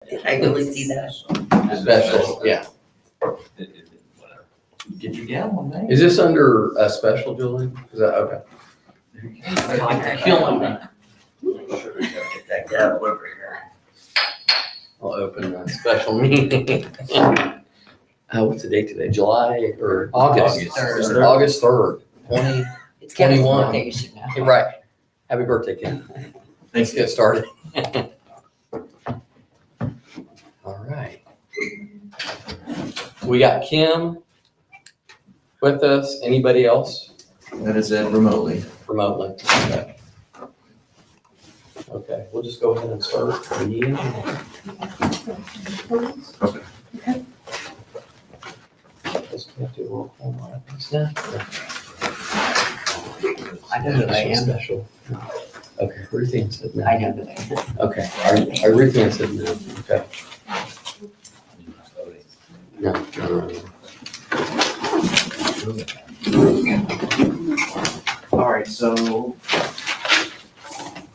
Did I really see that? Special, yeah. Get your gavel, man. Is this under a special, Julie? Is that, okay. Killing me. Make sure we gotta get that gavel over here. I'll open a special meeting. What's the date today? July or August? August. August 3rd, 20. It's Kevin's 21. birthday, you should know. Hey, right. Happy birthday, Ken. Let's get started. All right. We got Kim with us. Anybody else That is it remotely. remotely? Okay. Okay, we'll just go ahead and start the meeting. Okay. Just have to roll call on this now. I know that I am. Special. Okay, Ruth Ann said no. I know that I am. Okay, Ruth Ann said no. Okay. No, no, no. All right, so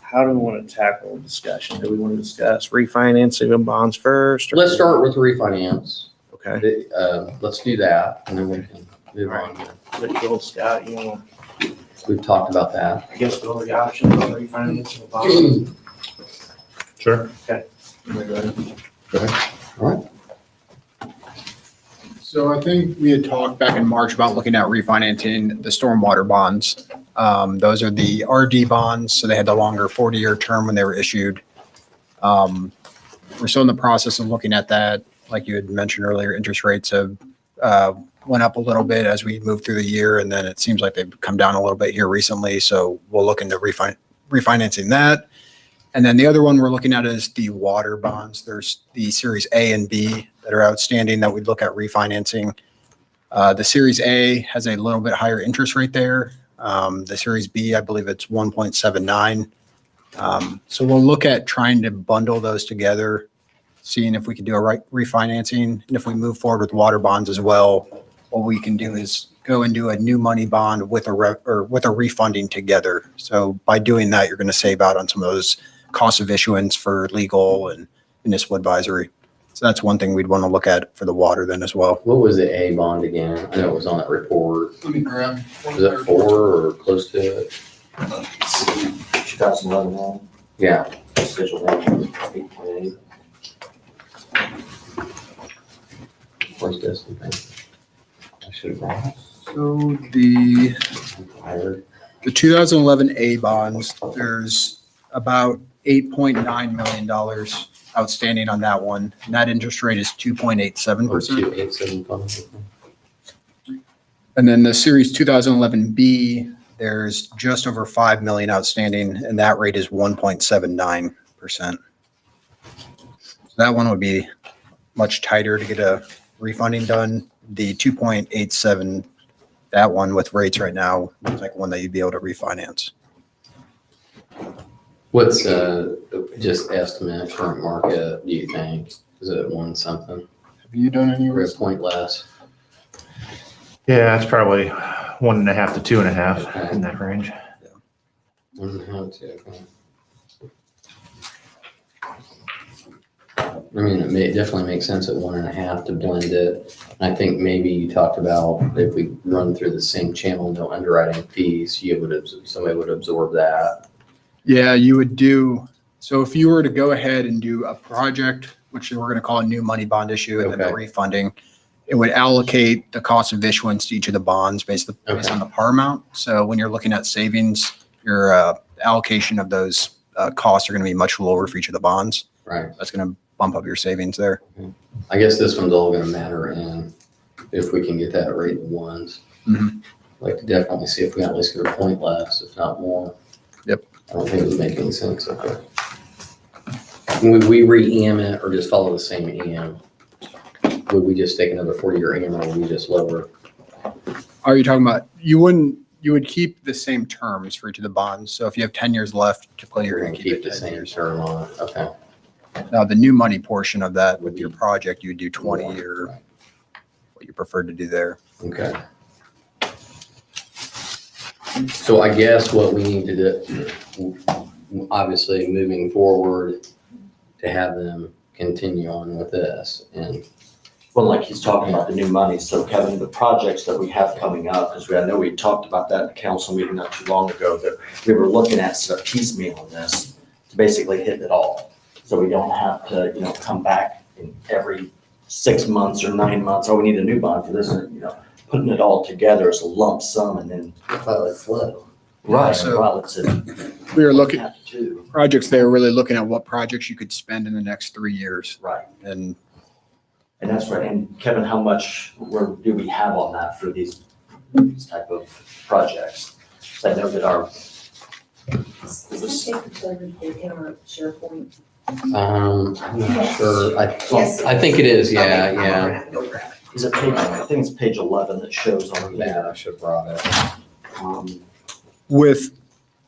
how do we want to tackle discussion? Do we want to discuss refinancing of bonds first? or- Let's start with refinance. Okay. Let's do that and then we can move on. Let Joel Scott, you know, We've talked about that. I guess go over the options on refinancing of bonds. Sure. Go ahead. All right. So I think we had talked back in March about looking at refinancing the stormwater bonds. Those are the RD bonds, so they had the longer 40-year term when they were issued. We're still in the process of looking at that. Like you had mentioned earlier, interest rates have went up a little bit as we move through the year, and then it seems like they've come down a little bit here recently. So we'll look into refinancing that. And then the other one we're looking at is the water bonds. There's the Series A and B that are outstanding that we'd look at refinancing. The Series A has a little bit higher interest rate there. The Series B, I believe it's 1.79. So we'll look at trying to bundle those together, seeing if we can do a refinancing. And if we move forward with water bonds as well, what we can do is go and do a new money bond with a refunding together. So by doing that, you're going to save out on some of those costs of issuance for legal and municipal advisory. So that's one thing we'd want to look at for the water then as well. What was the A bond again? I know it was on that report. Let me grab. Was it 4 or close to it? 2011 one, Yeah. schedule 8.8. Where's this? I should have brought it. So the I'm tired. 2011 A bonds, there's about $8.9 million outstanding on that one. And that interest rate is 2.87%. 2875. And then the Series 2011 B, there's just over 5 million outstanding, and that rate is 1.79%. So that one would be much tighter to get a refunding done. The 2.87, that one with rates right now, looks like one that you'd be able to refinance. What's just estimate current market, do you think? Is it 1 something? Have you done any Or a point less? Yeah, it's probably 1.5 to 2.5 in that range. 1.5 to, okay. I mean, it definitely makes sense at 1.5 to blend it. I think maybe you talked about if we run through the same channel, no underwriting fees, somebody would absorb that. Yeah, you would do, so if you were to go ahead and do a project, which we're going to call a new money bond issue, and then the Okay. refunding, it would allocate the cost of issuance to each of the bonds based on the par amount. So when you're looking at savings, your allocation of those costs are going to be much lower for each of the bonds. Right. That's going to bump up your savings there. I guess this one's all gonna matter in if we can get that rate in 1s. Mhm. Like to definitely see if we can at least get a point less, if not more. Yep. I don't think it would make any sense. Okay. Would we re-AM it or just follow the same AM? Would we just take another 40-year AM or would we just lower? Are you talking about, you would keep the same terms for each of the bonds. So if you have 10 years left, typically you're We're going gonna to keep keep it the 10 same years. term on it. Okay. Now, the new money portion of that with your project, you would do 20 or Right. what you prefer to do there. Okay. So I guess what we need to do, obviously moving forward, to have them continue on with this. And Well, like he's talking about the new money, so Kevin, the projects that we have coming up, because I know we talked about that in the council meeting not too long ago, that we were looking at sort of piecemeal on this to basically hit it all. So we don't have to, come back in every 6 months or 9 months, oh, we need a new bond for this, putting it all together as a lump sum and then. let it flow. Right, So- well, it's a. We were looking, Two, projects, they were really looking at what projects you could spend in the next 3 years. right. And And that's right. And Kevin, how much do we have on that for these type of projects? So I know that our. Is that included in our SharePoint? I'm not sure. Yes. I think it is, yeah, Okay, yeah. I'll grab it, go grab it. Is it page, I think it's page 11 that shows on Yeah, there. I should have brought it. with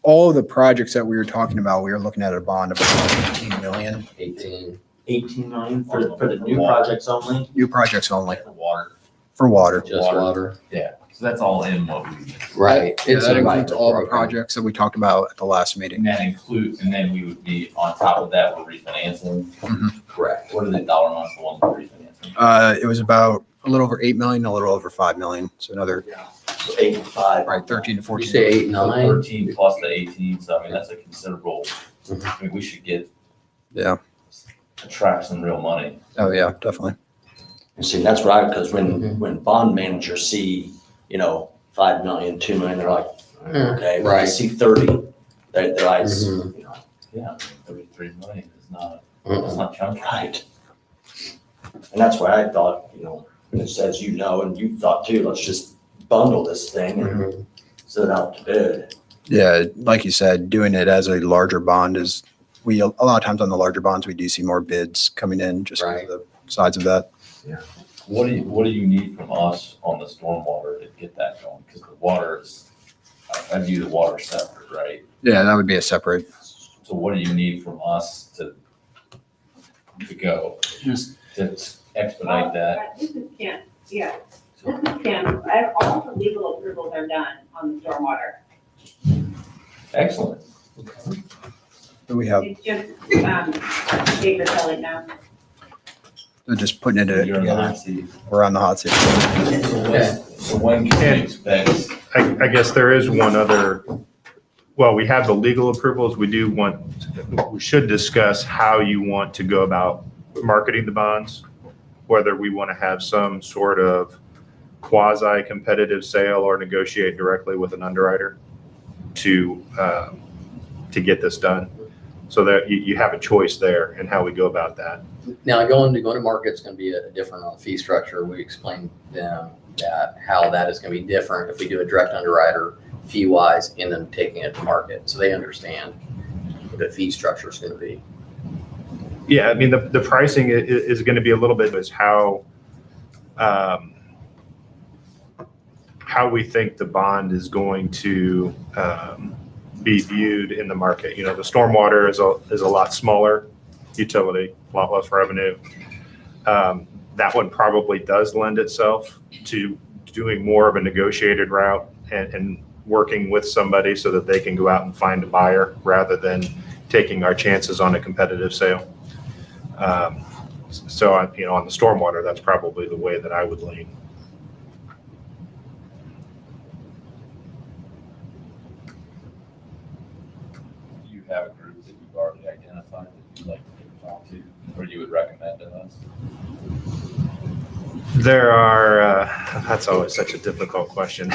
all of the projects that we were talking about, we were looking at a bond of about 18 million, 18. 18 million for the new projects only? new projects only Water. for water. Just water. So that's all in what we, Right. Yeah, It's that a includes all the program. projects that we talked about at the last meeting. and then we would be on top of that, we're refinancing. Correct. What are the dollar amounts for the ones we're refinancing? It was about a little over 8 million, a little over 5 million. So another, So 85. right, 13 to You 14. say 8, So 9? 13 plus the 18, so I mean, that's a considerable, Mhm. I mean, we should get, Yeah. attract some real money. Oh, yeah, definitely. And see, that's right, because when bond managers see, 5 million, 2 million, they're like, okay, when they Right. see 30, their eyes, Mhm. Yeah, 33 million is not, Mm-mm. it's not chunky. right. And that's why I thought, when it says, and you thought too, let's just bundle this thing and Mhm. set it out to bid. Yeah, like you said, doing it as a larger bond is, a lot of times on the larger bonds, we do see more bids coming in just because of the size of that. What do you need from us on the stormwater to get that going? Because the water is, I view the water separate, right? Yeah, that would be a separate. So what do you need from us to go? Just- To expedite that? This is Kim, yeah, this is Kim. All the legal approvals are done on the stormwater. Excellent. We have, It's just, Dave Vitelli now. just putting it You're in the together. hot seat. We're on the hot seat. So when can you expect? I guess there is one other, well, we have the legal approvals. We should discuss how you want to go about marketing the bonds, whether we want to have some sort of quasi-competitive sale or negotiate directly with an underwriter to get this done. So that you have a choice there in how we go about that. Now, going to market's going to be a different on the fee structure. We explained them that how that is going to be different if we do a direct underwriter fee wise and then taking it to market. So they understand what the fee structure is going to be. Yeah, I mean, the pricing is going to be a little bit is how we think the bond is going to be viewed in the market. The stormwater is a lot smaller utility, a lot less revenue. That one probably does lend itself to doing more of a negotiated route and working with somebody so that they can go out and find a buyer rather than taking our chances on a competitive sale. So on the stormwater, that's probably the way that I would lean. Do you have a group that you've already identified that you'd like to talk to, or you would recommend to us? There are, that's always such a difficult question.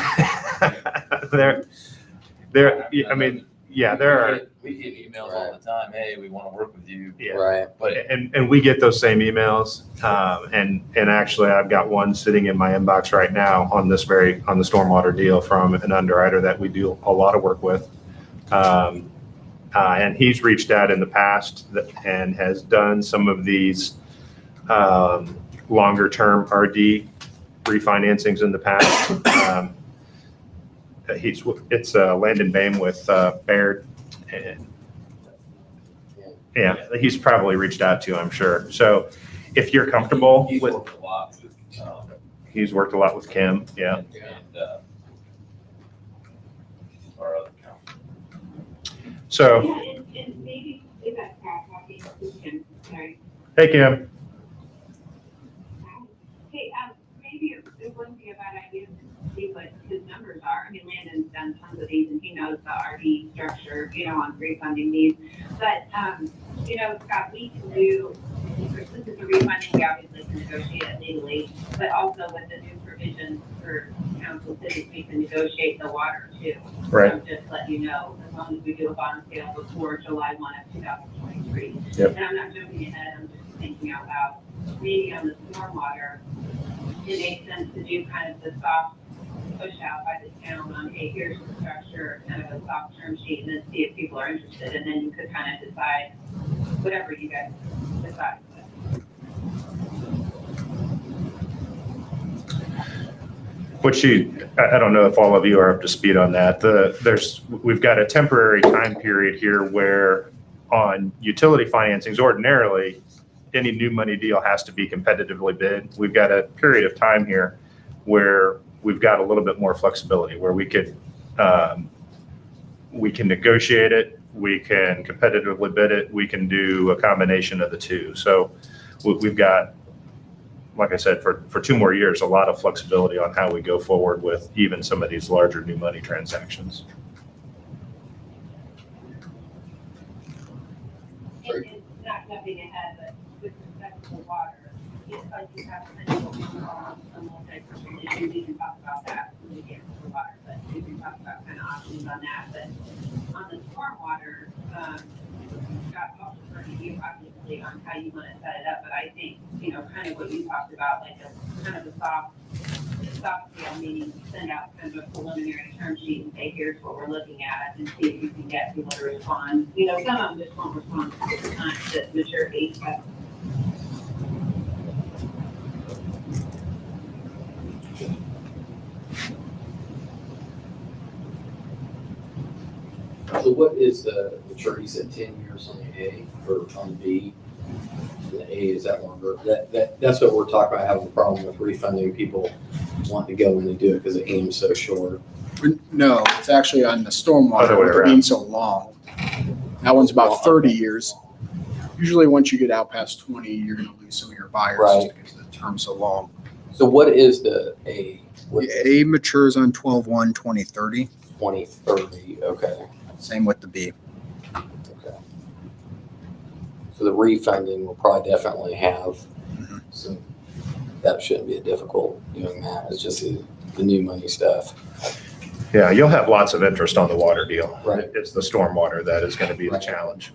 There, I mean, yeah, there are, We get emails all the time, hey, we want to work with you. yeah. Right. But And we get those same emails. And actually I've got one sitting in my inbox right now on the stormwater deal from an underwriter that we do a lot of work with. And he's reached out in the past and has done some of these longer term RD refinancings in the past. It's Landon Bain with Baird. And yeah, he's probably reached out to, I'm sure. So if you're comfortable He's with, worked a lot with, he's worked a lot with Kim. Yeah. and our other council. So Yeah, and maybe if that's talking, we can, sorry. Hey, Kim. Hey, maybe it wouldn't be a bad idea to see what his numbers are. I mean, Landon's done tons of these and he knows the RD structure, on refunding these. But, Scott, we can do, this is a refunding, we obviously can negotiate it legally, but also with the new provisions for council cities, we can negotiate the water too. Right. So just let you know, as long as we do a bond sale before July 1 of 2023. Yep. And I'm not jumping ahead, I'm just thinking out loud. Maybe on the stormwater, it makes sense to do kind of the soft push out by the town on, hey, here's the structure, kind of a soft term sheet, and then see if people are interested, and then you could kind of decide whatever you guys decide. I don't know if all of you are up to speed on that. We've got a temporary time period here where on utility financings, ordinarily, any new money deal has to be competitively bid. We've got a period of time here where we've got a little bit more flexibility, where we can negotiate it, we can competitively bid it, we can do a combination of the two. So we've got, like I said, for 2 more years, a lot of flexibility on how we go forward with even some of these larger new money transactions. And not jumping ahead, but with respect to the water, it's like you have potential on a multi-person issue, we can talk about that when we get to the water, but we can talk about kind of options on that. But on the stormwater, Scott, I'll refer to you obviously on how you want to set it up, but I think, kind of what you talked about, like a kind of a soft scale, meaning send out kind of a preliminary term sheet and say, here's what we're looking at, and see if you can get people to respond. Some of them just won't respond at the time to maturity, but So what is the maturity, said 10 years on the A or on the B? And the A, is that longer? That's what we're talking about, having a problem with refunding people wanting to go in and do it because the aim's so short. No, it's actually on the Other stormwater, way with it around. being so long. That one's about 30 years. Usually, once you get out past 20, you're going to lose some of your buyers Right. just because the term's so long. So what is the A? What is The A matures on 12/1/2030. 2030? Okay. Same with the B. Okay. So the refunding will probably definitely have Mhm. some, that shouldn't be a difficult doing that. It's just the new money stuff. Yeah, you'll have lots of interest on the water deal. Right. It's the stormwater that is going to be the Right. challenge.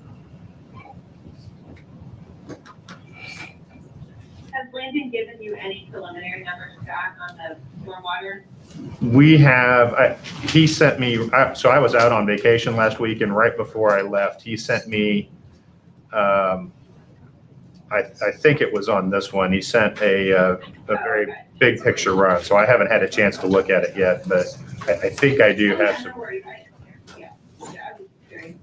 has Landon given you any preliminary numbers, Scott, on the stormwater? We have, he sent me, so I was out on vacation last week, and right before I left, he sent me, I think it was on this one, he sent a very big picture run, so I haven't had a chance to look at it yet, but I think I do have some. No worries, yeah, I was curious.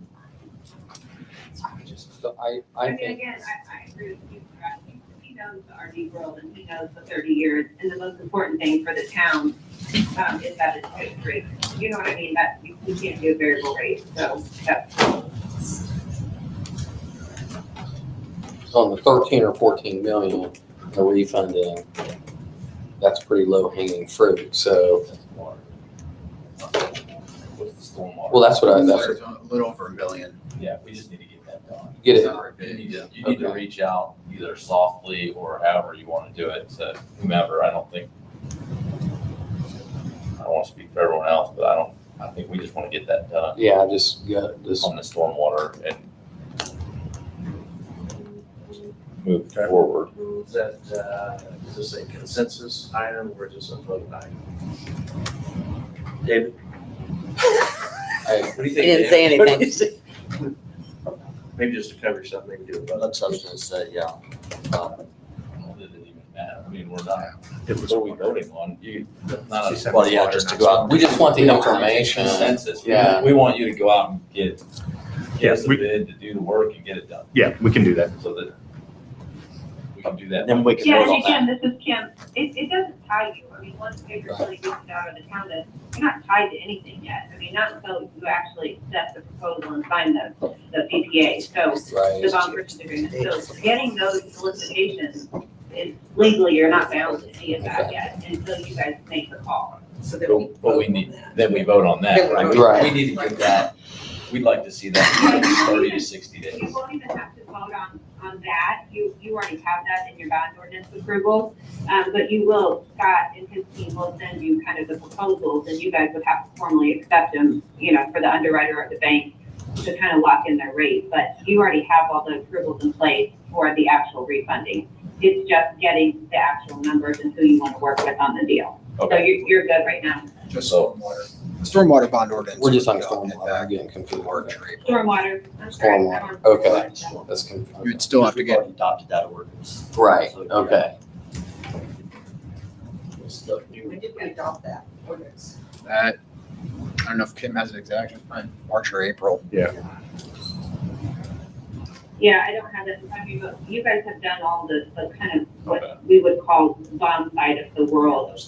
So I I mean, think, again, I agree with you, Scott. He knows the RD world and he knows the 30 years. And the most important thing for the town is that it's fixed rate. You know what I mean? That you can't do a variable rate. So that's, on the 13 or 14 million, the refunding, that's pretty low hanging fruit. So, Water. What's the stormwater? well, that's what that's It's a little over $1 million. Yeah, we just need to get that done. get it. You need to Okay. reach out either softly or however you want to do it to whomever. I don't want to speak for everyone else, but I think we just want to get that done Yeah, I just got this. on the stormwater and move forward. Is this a consensus item or is this a vote item? David? What do you He didn't say anything. anything. Maybe just to cover yourself, maybe do a vote. That's what I was gonna say, yeah. It doesn't even matter. I mean, we're not, It what was are we voting on? That's not She a said- Well, yeah, just to go out. We just want the We don't want information. consensus. Yeah. We want you to go out and get Yeah, us a we- bid to do the work and get it done Yeah, we can do that. so that we come do that. Then we can Yeah, vote and on that. again, this is Kim, it doesn't tie you, I mean, once paper really gets it out of the town, that you're not tied to anything yet. I mean, not until you actually accept the proposal and sign the PPA, so the bond purchase agreement. So getting those solicitations is legally, you're not bound to any of that yet until you guys make the call. So then we But we vote on need, that. then we vote on that, right? We- Right. We need to get that, we'd like to see that in 30 to 60 You days. won't even have to vote on that, you already have that in your bond ordinance approvals. But you will, Scott and his team will send you kind of the proposals, and you guys would have to formally accept them, for the underwriter or the bank to kind of lock in their rate, but you already have all the approvals in place for the actual refunding. It's just getting the actual numbers and who you want to work with on the deal. So Okay, you're good right now. Just So- stormwater bond ordinance. We're just on Hit stormwater, that I'm getting confused. March or April. Stormwater, I'm sorry. Stormwater, I'm on okay. stormwater. That's confusing. You'd still have to We've get, already adopted that ordinance. Right, So, yeah. okay. It's the new- When did we adopt that ordinance? that. I don't know if Kim has it exact, it's probably March or April. Yeah, I don't have it in front of me, but you guys have done all the kind of Okay. what we would call bond side of the world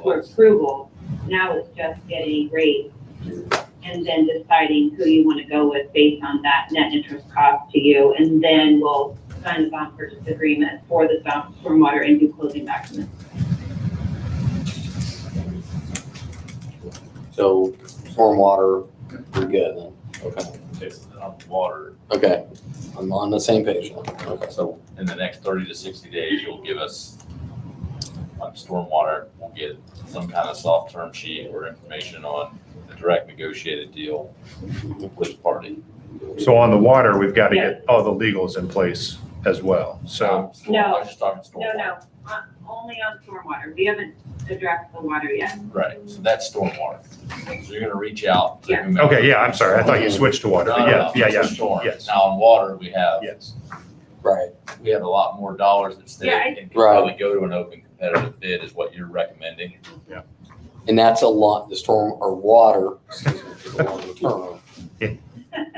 for approval. Now it's just getting rates and then deciding who you want to go with based on that net interest cost to you. And then we'll sign the bond purchase agreement for the stormwater and do closing documents. So stormwater, we're good then. Okay, okay, so then on water, okay. I'm on the same page now. Okay. so in the next 30 to 60 days, you'll give us, on stormwater, we'll get some kind of soft term sheet or information on the direct negotiated deal with which party. So on the water, we've got to get all the legals in place as well. So, No. I was just talking stormwater. No, only on stormwater. We haven't addressed the water yet. Right, so that's stormwater. So you're gonna reach out to Yeah. whomever. okay, yeah, I'm sorry. I thought you switched to water. No, But no, yeah, no, yeah, it's yeah. just storm. Yes. Now on water, we have Yes. Right, a lot more dollars at stake Yeah, and can Right. probably go to an open competitive bid is what you're recommending. and that's a lot, the storm or water, excuse me, is the longer term.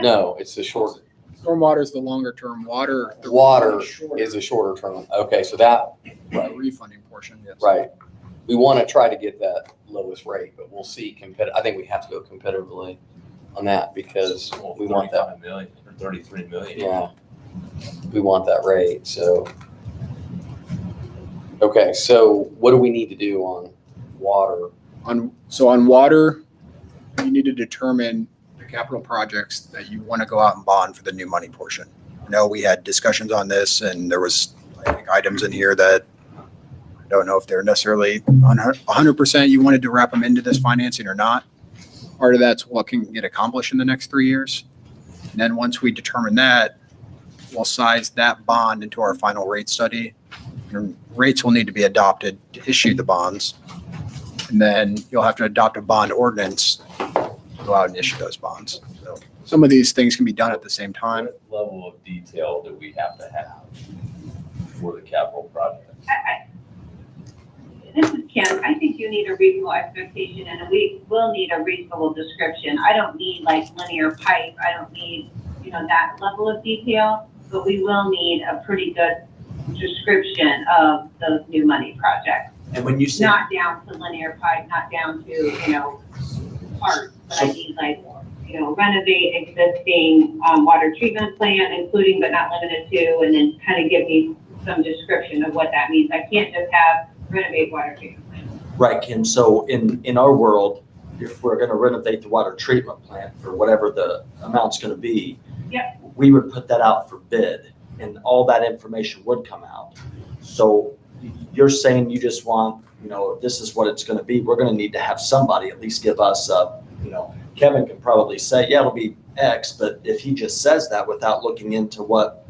No, it's the short, Stormwater is the longer term, water. the water shorter, is a shorter term. Okay, so that, the refunding portion, yes. right. We want to try to get that lowest rate, but we'll see I think we have to go competitively on that because Well, we want that, 35 million or 33 million. yeah. We want that rate, so. Okay, so what do we need to do on water? So on water, you need to determine the capital projects that you want to go out and bond for the new money portion. I know we had discussions on this and there was, I think, items in here that I don't know if they're necessarily 100% you wanted to wrap them into this financing or not. Part of that's what can get accomplished in the next 3 years. And then once we determine that, we'll size that bond into our final rate study. And rates will need to be adopted to issue the bonds. And then you'll have to adopt a bond ordinance to go out and issue those bonds. So some of these things can be done at the same time. What level of detail do we have to have for the capital projects? This is Kim. I think you need a reasonable expectation and we will need a reasonable description. I don't need like linear pipe. I don't need, that level of detail, but we will need a pretty good description of those new money projects. And when you say, Not down to linear pipe, not down to, parts, but I need like, renovate existing, water treatment plant, including but not limited to, and then kind of give me some description of what that means. I can't just have renovate water treatment plant. right, Kim, so in our world, if we're gonna renovate the water treatment plant for whatever the amount's gonna be, Yep. we would put that out for bid and all that information would come out. So you're saying you just want, this is what it's gonna be. We're gonna need to have somebody at least give us Kevin can probably say, yeah, it'll be X, but if he just says that without looking into what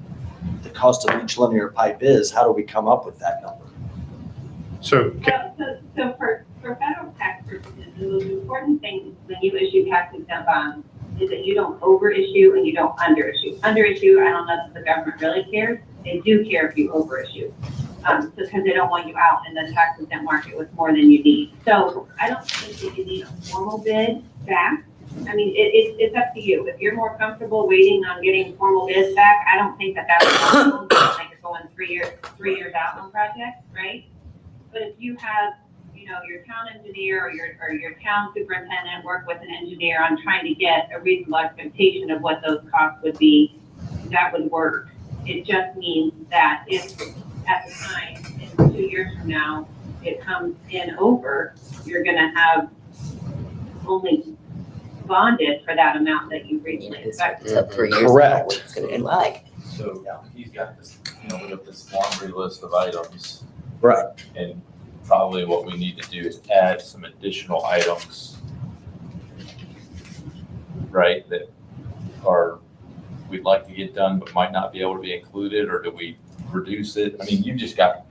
the cost of each linear pipe is, how do we come up with that number? So, So for federal tax purposes, the most important thing when you issue tax exempt bonds is that you don't overissue and you don't underissue. Underissue, I don't know if the government really cares. They do care if you overissue. Because they don't want you out in the tax exempt market with more than you need. So I don't think that you need a formal bid back. I mean, it's up to you. If you're more comfortable waiting on getting formal bids back, I don't think that that's a problem. Make going 3 years out on projects, right? But if you have, you know, your town engineer or your town superintendent work with an engineer on trying to get a reasonable expectation of what those costs would be, that would work. It just means that if at the time, in 2 years from now, it comes in over, you're gonna have only bonded for that amount that you originally expected. Up 3 years. ago, Correct. what it's gonna be like. So he's got this, we have this laundry list of items. Right. And probably what we need to do is add some additional items, right, that we'd like to get done but might not be able to be included, or do we reduce it? I mean, you just got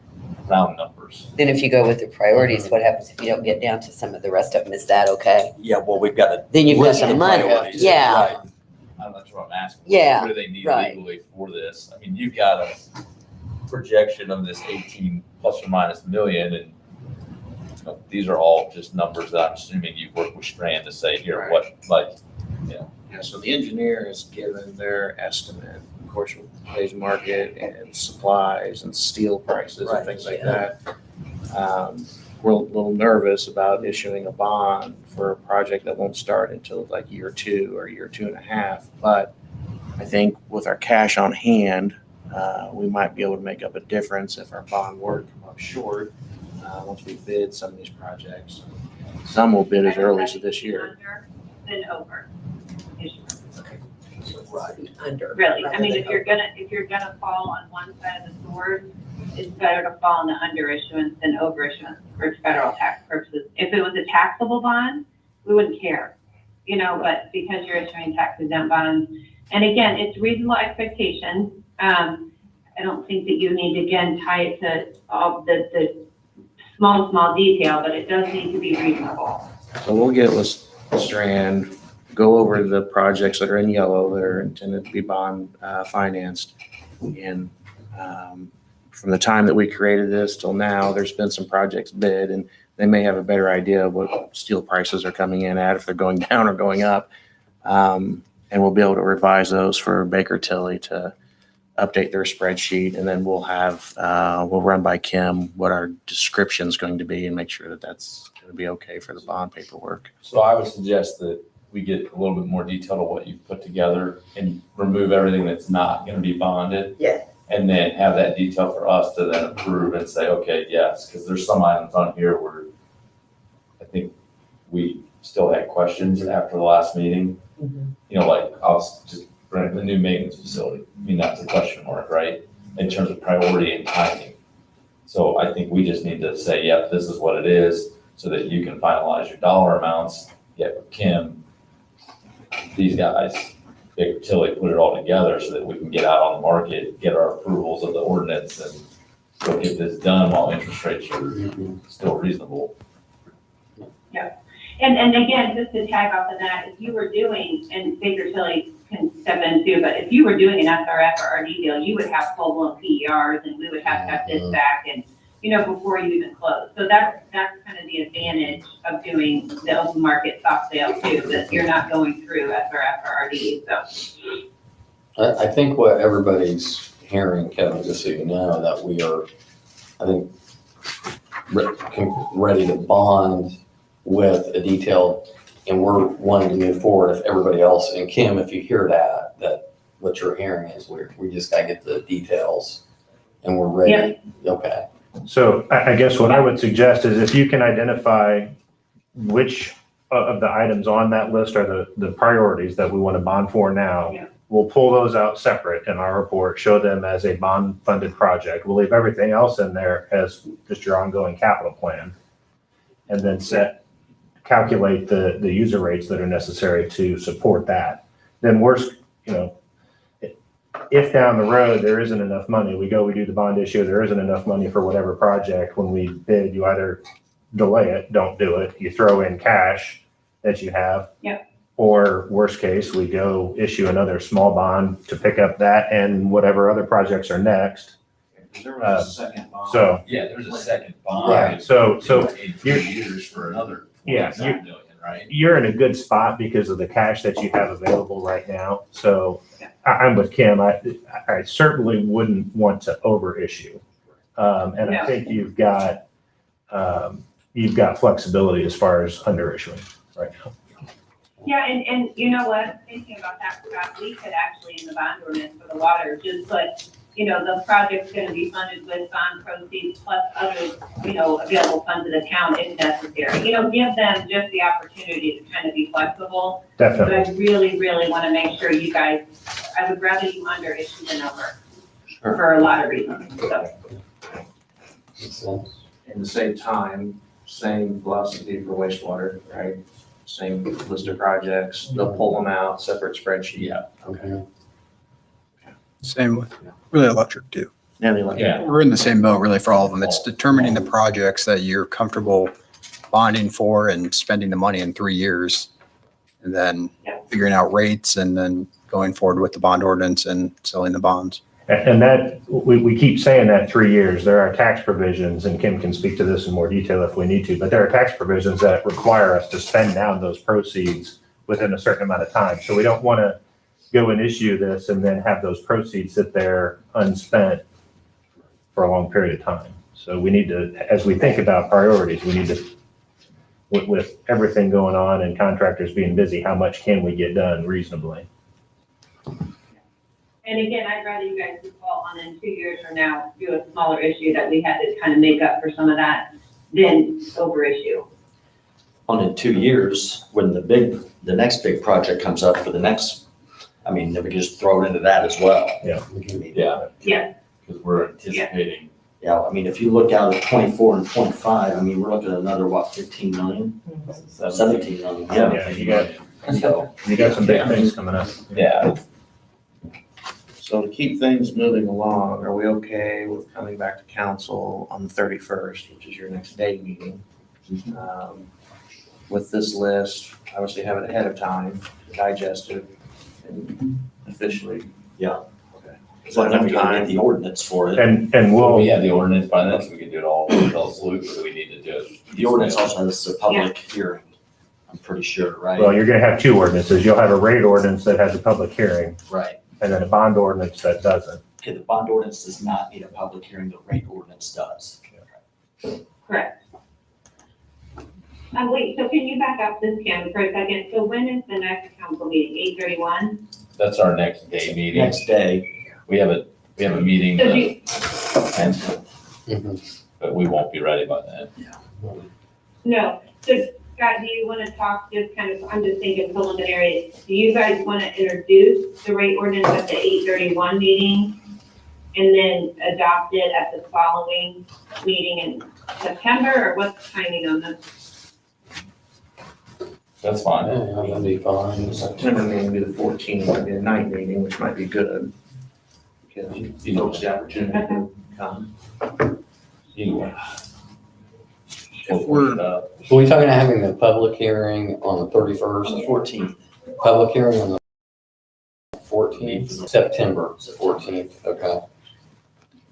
round numbers. Then if you go with the priorities, what happens if you don't get down to some of the rest of them? Is that okay? Yeah, well, we've got to. Then you've got list the the money. priorities. Yeah. Right. That's what I'm asking. Yeah, What do they need right. legally for this? I mean, you've got a projection of this 18 plus or minus million, and these are all just numbers that I'm assuming you've worked with Strand to say here, what, like, Yeah, so the engineer has given their estimate, of course, with today's market and supplies and steel prices and Right, things like that. We're a little nervous about issuing a bond for a project that won't start until like year 2 or year 2.5. But I think with our cash on hand, we might be able to make up a difference if our bond were to come up short, once we bid some of these projects. Some will bid as early as this year. Under than over. issuance. Under. Really, I mean, if you're gonna fall on one side of the sword, it's better to fall on the under issuance than over issuance for federal tax purposes. If it was a taxable bond, we wouldn't care, but because you're issuing tax exempt bonds, and again, it's reasonable expectations. I don't think that you need to, again, tie it to all the small detail, but it does need to be reasonable. So we'll get with Strand, go over the projects that are in yellow that are intended to be bond financed. And from the time that we created this till now, there's been some projects bid, and they may have a better idea of what steel prices are coming in at, if they're going down or going up. And we'll be able to revise those for Baker Tilly to update their spreadsheet, and then we'll run by Kim what our description is going to be and make sure that that's going to be okay for the bond paperwork. so I would suggest that we get a little bit more detail of what you've put together and remove everything that's not gonna be bonded. Yeah. And then have that detail for us to then approve and say, okay, yes, because there's some items on here where I think we still had questions after the last meeting. Like I was just running the new maintenance facility. I mean, that's a question mark, right? In terms of priority and timing. So I think we just need to say, yep, this is what it is, so that you can finalize your dollar amounts, get with Kim, these guys, Baker Tilly, put it all together so that we can get out on the market, get our approvals of the ordinance, and go get this done while interest rates are still reasonable. And again, just to tag off of that, if you were doing, and Baker Tilly can step in too, but if you were doing an SRF or RD deal, you would have full-blown PERs, and we would have to have this back, and, before you even close. So that's kind of the advantage of doing the open market soft sale too, that you're not going through SRF or RD, so. I think what everybody's hearing, Kevin, just so you know, that we are, I think, ready to bond with a detailed, and we're wanting to move forward. If everybody else, and Kim, if you hear that what you're hearing is we just gotta get the details and we're ready. Okay. So I guess what I would suggest is if you can identify which of the items on that list are the priorities that we want to bond for now, Yeah. we'll pull those out separate in our report, show them as a bond-funded project. We'll leave everything else in there as just your ongoing capital plan. And then calculate the user rates that are necessary to support that. Then worst, if down the road there isn't enough money, we do the bond issue, there isn't enough money for whatever project, when we bid, you either delay it, don't do it, you throw in cash that you have. Yep. Or worst case, we go issue another small bond to pick up that and whatever other projects are next. There was a second bond. So, Yeah, there's a second bond. Right. so In 3 years for another Yeah, 27 million, right? you're in a good spot because of the cash that you have available right now. So I'm with Kim. I certainly wouldn't want to overissue. And I No. think you've got flexibility as far as underissuing right now. Yeah, and you know what, thinking about that, Scott, we could actually in the bond ordinance for the water, just put, the project's gonna be funded with bond proceeds plus other, available funds in the account if necessary. Give them just the opportunity to kind of be flexible. But Definitely. I really, really wanna make sure you guys, I would rather you under issue than over for a lot of reasons, so. In the same time, same philosophy for wastewater, right? Same list of projects, they'll pull them out, separate spreadsheet. Yeah. Okay. Same with really electric too. Yeah, they like. Yeah. We're in the same boat really for all of them. It's determining the projects that you're comfortable bonding for and spending the money in 3 years. And then figuring out rates and then going forward with the bond ordinance and selling the bonds. And that, we keep saying that 3 years. There are tax provisions, and Kim can speak to this in more detail if we need to, but there are tax provisions that require us to spend down those proceeds within a certain amount of time. So we don't want to go and issue this and then have those proceeds sit there unspent for a long period of time. So we need to, as we think about priorities, we need to, with everything going on and contractors being busy, how much can we get done reasonably? And again, I'd rather you guys just fall on in 2 years from now, do a smaller issue that we had to kind of make up for some of that than over issue. On in 2 years, when the next big project comes up for the next, then we can just throw it into that as well. Yeah. Yeah, Yes, because we're anticipating, Yeah, if you look out at 24 and 25, we're looking at another, 15 million, 17 million. Yeah, you got, So, you got some big things coming up. yeah, So to keep things moving along, are we okay with coming back to council on the 31st, which is your next day meeting? With this list, obviously have it ahead of time, digest it, and officially. Yeah. Okay. so then we gotta get the ordinance for it. And we we'll, have the ordinance by then, so we can do it all, loop, or do we need to do it? The ordinance also has a public hearing, I'm pretty sure, right? well, you're gonna have two ordinances. You'll have a rate ordinance that has a public hearing, Right. and then a bond ordinance that doesn't. Okay, the bond ordinance does not need a public hearing, the rate ordinance does. correct. Wait, so can you back up this, Kim, for a second? So when is the next council meeting? 8:31? That's our next day meeting. Next day, We have a meeting, So do you, but we won't be ready by then. no, so Scott, do you want to talk just kind of, I'm just thinking preliminary, do you guys want to introduce the rate ordinance at the 8:31 meeting? And then adopt it at the following meeting in September, or what's the timing on this? That's fine. Yeah, that'd be fine. The September meeting will be the 14th, might be a night meeting, which might be good. Because you folks the opportunity to come. Anyway. If we're- So we talking about having a public hearing on the 31st, on the 14th, public hearing on the 14th, September 14th, okay.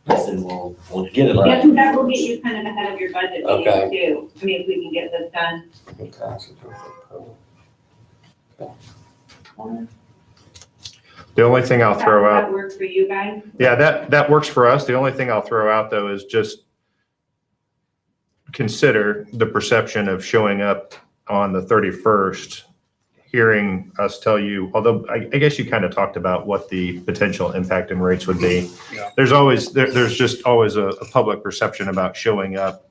then we'll get it. Yeah, so that will get you kind of ahead of your budget meeting Okay. too. If we can get this done. The only thing I'll throw Does out, that work for you guys? yeah, that works for us. The only thing I'll throw out though is just consider the perception of showing up on the 31st, hearing us tell you, although I guess you kind of talked about what the potential impact and rates would be. Yeah. There's just always a public perception about showing up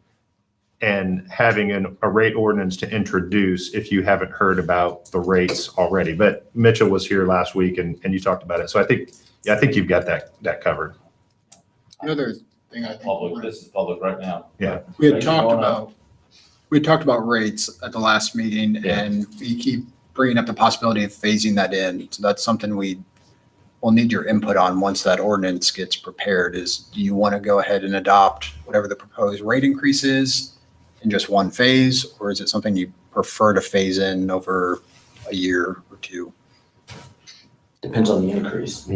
and having a rate ordinance to introduce if you haven't heard about the rates already. But Mitchell was here last week and you talked about it. So I think you've got that covered. Another thing I think Public, this is public right now. we had talked about rates at the last meeting, Yeah. and we keep bringing up the possibility of phasing that in. So that's something we'll need your input on once that ordinance gets prepared. Is, do you want to go ahead and adopt whatever the proposed rate increase is in just one phase, or is it something you prefer to phase in over a year or two? Depends on the increase.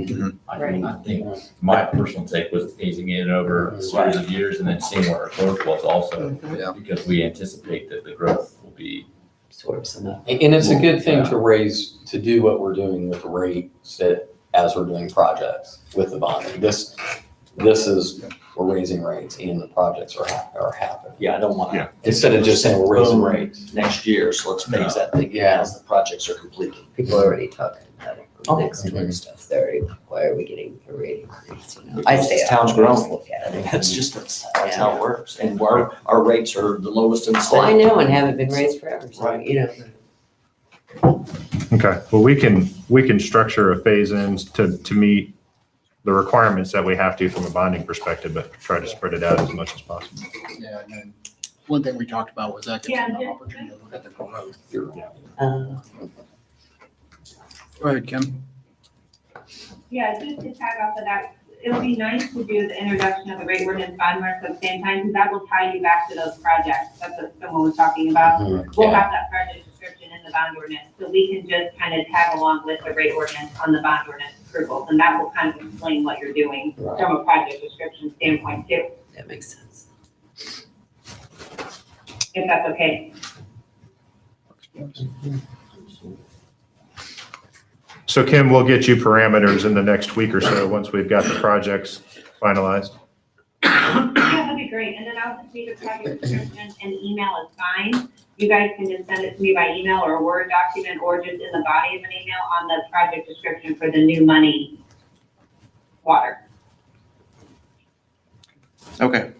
I think my personal take was phasing it over a series of years and then seeing where our growth was also. Yeah. Because we anticipate that the growth will be, Sort of enough. And it's a good thing to raise, to do what we're doing with the rates that as we're doing projects with the bonding. This is, we're raising rates and the projects are happening. Yeah, I don't want Yeah. to. Instead of just saying we're raising rates. Next year, so let's phase that thing in Yeah. as the projects are completed. People are already talking about it. Oh, Next okay. year stuff. They're already, why are we getting a rate increase? You know, I stay This out. town's I just growing. look at I mean, it. that's how it works. And our rates are the lowest in the Well, I state. know, and haven't been raised forever, so, Right. you know. Okay, well, we can structure a phase-in to meet the requirements that we have to from a bonding perspective, but try to spread it out as much as possible. Yeah, and then one thing we talked about was that gives Yeah, them an yeah. opportunity to look at the growth. Go ahead, Kim. Yeah, just to tag off of that, it would be nice to do the introduction of the rate ordinance bond marks at the same time, because that will tie you back to those projects. That's what someone was talking about. We'll have that project description in the bond ordinance, so we can just kind of tag along with the rate ordinance on the bond ordinance approvals, and that will kind of explain what you're doing Right. from a project description standpoint too, That makes sense. if that's okay. So Kim, we'll get you parameters in the next week or so, once we've got the projects finalized. Yeah, that'd be great, and then I'll just need a project description and email is fine. You guys can just send it to me by email or a Word document, or just in the body of an email on the project description for the new money water. Okay.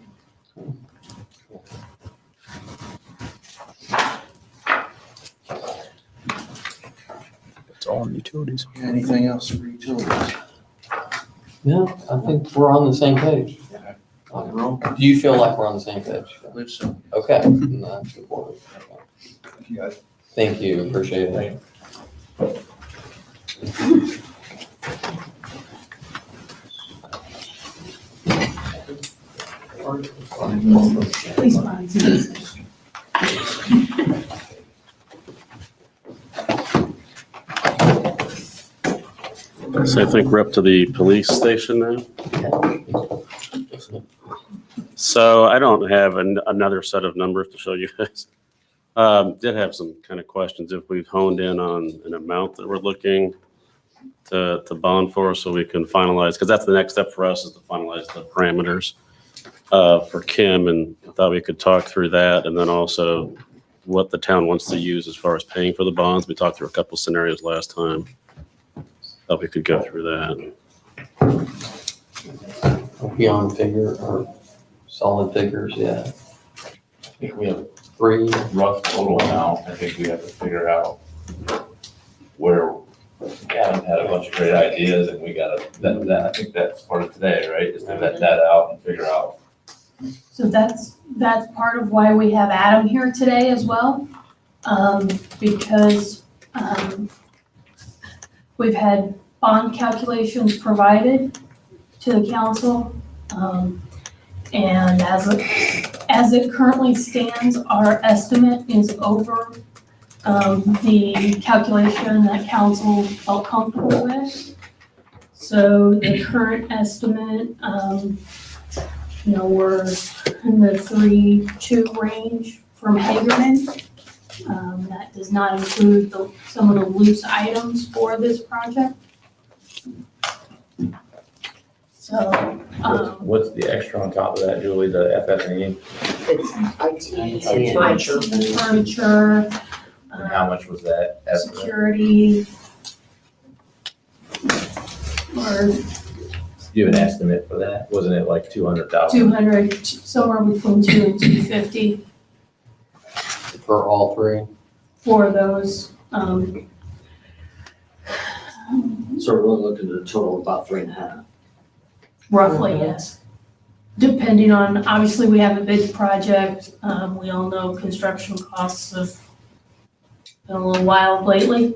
It's all on utilities. Anything else for utilities? Yeah, I think we're on the same page. Do you feel like we're on the same page? I believe so. Okay. That's important. Okay. Thank you, guys. Thank you, appreciate it. So I think we're up to the police station now. So I don't have another set of numbers to show you guys. Did have some kind of questions if we've honed in on an amount that we're looking to bond for, so we can finalize, because that's the next step for us, is to finalize the parameters for Kim, and I thought we could talk through that, and then also what the town wants to use as far as paying for the bonds. We talked through a couple scenarios last time. Thought we could go through that. Are we on figure or solid figures yet? I think we have three rough total amount. I think we have to figure out where Adam had a bunch of great ideas and we gotta, I think that's part of today, right? Is to vet that out and figure out. So that's part of why we have Adam here today as well. Because we've had bond calculations provided to the council. And as it currently stands, our estimate is over the calculation that council felt comfortable with. So the current estimate, we're in the 3.2 range from Hagerman. That does not include some of the loose items for this project. So, What's the extra on top of that, Julie, the FF&E? It's the furniture, And how much was that estimate? security, or Do you have an estimate for that? Wasn't it like 200,000? 200, somewhere between 2 and 250 For all three? for those. So we're really looking at a total of about 3.5. Roughly, yes. Depending on, obviously, we have a big project. We all know construction costs have been a little wild lately.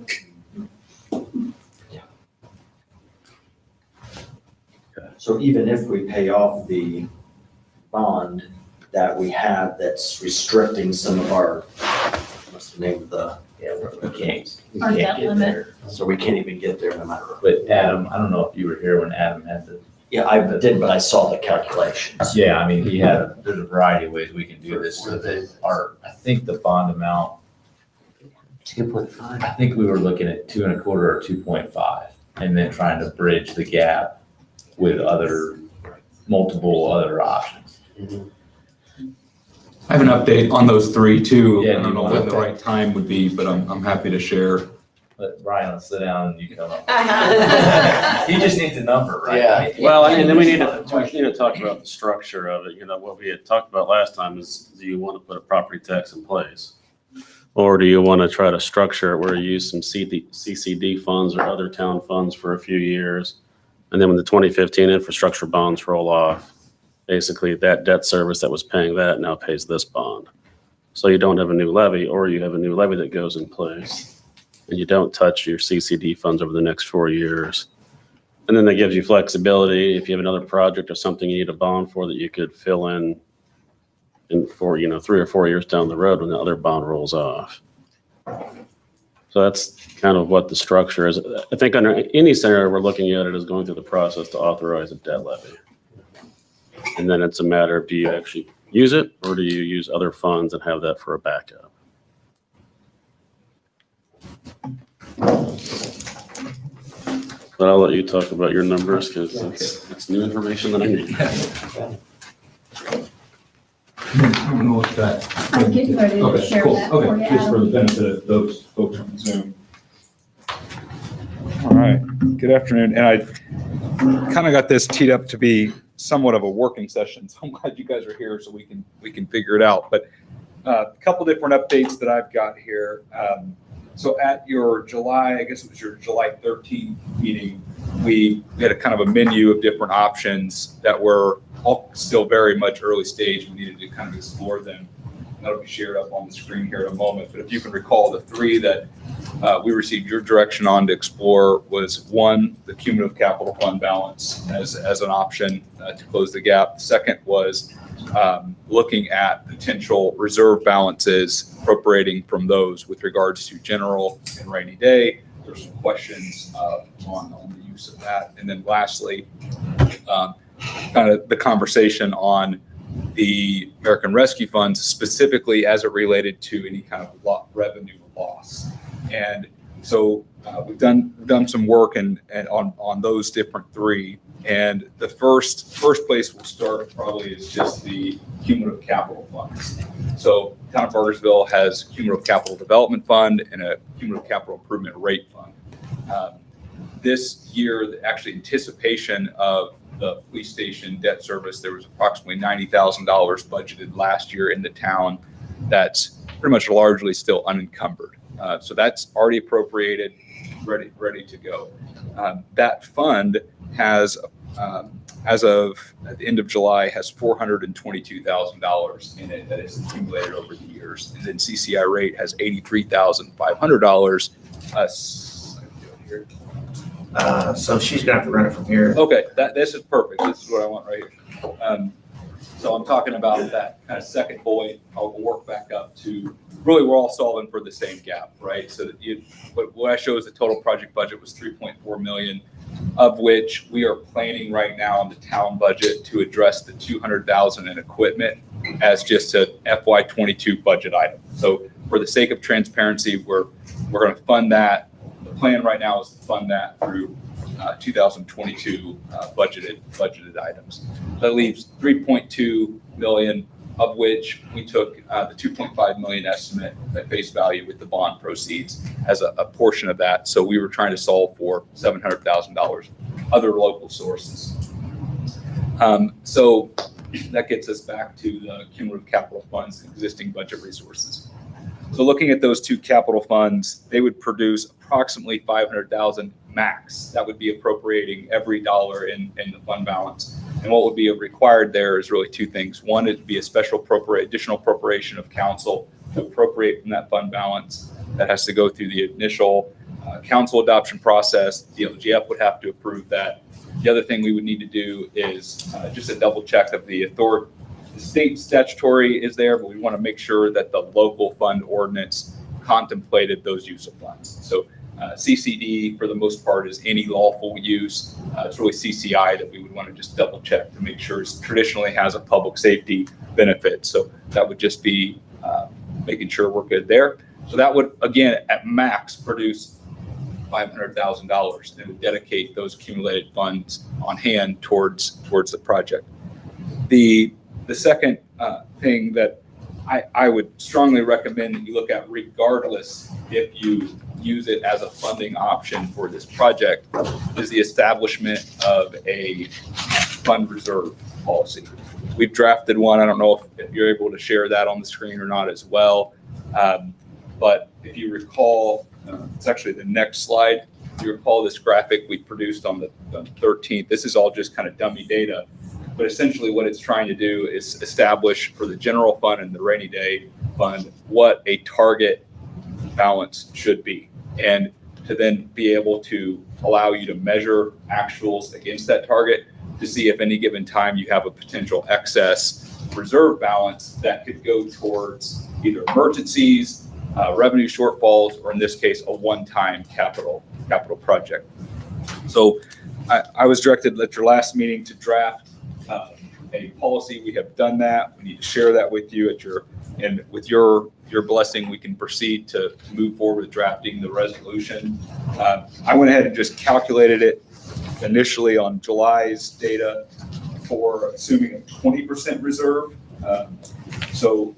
So even if we pay off the bond that we have that's restricting some of our, what's the name of the, We can't. Our debt limit. so we can't even get there no matter what. But Adam, I don't know if you were here when Adam had the. Yeah, I did, but I saw the calculations. Yeah, I mean, there's a variety of ways we can do this, so that I think the bond amount, 2.5. I think we were looking at 2.25 or 2.5. and then trying to bridge the gap with multiple other options. I have an update on those three too. Yeah, I don't know when the right time would be, but I'm happy to share. Let Brian sit down and you come up. He just needs a number, right? Yeah. Well, and then we need to talk about the structure of it. You know, what we had talked about last time is, do you want to put a property tax in place? Or do you want to try to structure it where you use some CCD funds or other town funds for a few years? And then when the 2015 infrastructure bonds roll off, basically that debt service that was paying that now pays this bond. So you don't have a new levy, or you have a new levy that goes in place, and you don't touch your CCD funds over the next 4 years. And then that gives you flexibility. If you have another project or something you need a bond for, that you could fill in for, 3 or 4 years down the road when the other bond rolls off. So that's kind of what the structure is. I think under any scenario we're looking at it as going through the process to authorize a debt levy. And then it's a matter of, do you actually use it, or do you use other funds and have that for a backup? But I'll let you talk about your numbers, because it's new information that I need. I don't know what that. I'm getting ready to Okay, share cool. that for you, Okay, just for Adam. the benefit of those folks on Zoom. All right, good afternoon. And I kind of got this teed up to be somewhat of a working session, so I'm glad you guys are here so we can figure it out. But a couple different updates that I've got here. So at your July, I guess it was your July 13th meeting, we had a kind of a menu of different options that were all still very much early stage. We needed to kind of explore them. That'll be shared up on the screen here in a moment. But if you can recall, the three that we received your direction on to explore was, one, the cumulative capital fund balance as an option to close the gap. The second was looking at potential reserve balances, appropriating from those with regards to general and rainy day. There's some questions on the use of that. And then lastly, kind of the conversation on the American Rescue Funds, specifically as it related to any kind of revenue loss. And so we've done some work and on those different three. And the first place we'll start probably is just the cumulative capital funds. So Town of Burgersville has cumulative capital development fund and a cumulative capital improvement rate fund. This year, actually anticipation of the police station debt service, there was approximately $90,000 budgeted last year in the town. That's pretty much largely still unencumbered. So that's already appropriated, ready to go. That fund has, as of at the end of July, has $422,000 in it that is accumulated over the years. And then CCI rate has $83,500. So she's gonna have to run it from here. Okay, this is perfect. This is what I want right here. So I'm talking about that kind of second bullet. I'll work back up to, really, we're all solving for the same gap, right? So that what I show is the total project budget was 3.4 million, of which we are planning right now on the town budget to address the 200,000 in equipment as just a FY22 budget item. So for the sake of transparency, we're going to fund that. The plan right now is to fund that through 2022 budgeted items. That leaves 3.2 million, of which we took the 2.5 million estimate at face value with the bond proceeds as a portion of that. So we were trying to solve for $700,000 other local sources. So that gets us back to the cumulative capital funds, existing budget resources. So looking at those two capital funds, they would produce approximately 500,000 max. That would be appropriating every dollar in the fund balance. And what would be required there is really two things. One, it'd be a special additional appropriation of council to appropriate from that fund balance. That has to go through the initial council adoption process. The LGF would have to approve that. The other thing we would need to do is just a double check of the authority. The state statutory is there, but we want to make sure that the local fund ordinance contemplated those use of funds. So CCD, for the most part, is any lawful use. It's really CCI that we would want to just double check to make sure it traditionally has a public safety benefit. So that would just be making sure we're good there. So that would, again, at max, produce $500,000 and would dedicate those accumulated funds on hand towards the project. The second thing that I would strongly recommend that you look at, regardless if you use it as a funding option for this project, is the establishment of a fund reserve policy. We've drafted one. I don't know if you're able to share that on the screen or not as well. But if you recall, it's actually the next slide. If you recall this graphic we produced on the 13th, this is all just kind of dummy data. But essentially what it's trying to do is establish for the general fund and the rainy day fund what a target balance should be. And to then be able to allow you to measure actuals against that target to see if any given time you have a potential excess reserve balance that could go towards either emergencies, revenue shortfalls, or in this case, a one-time capital project. So I was directed at your last meeting to draft a policy. We have done that. We need to share that with you and with your blessing, we can proceed to move forward with drafting the resolution. I went ahead and just calculated it initially on July's data for assuming a 20% reserve. So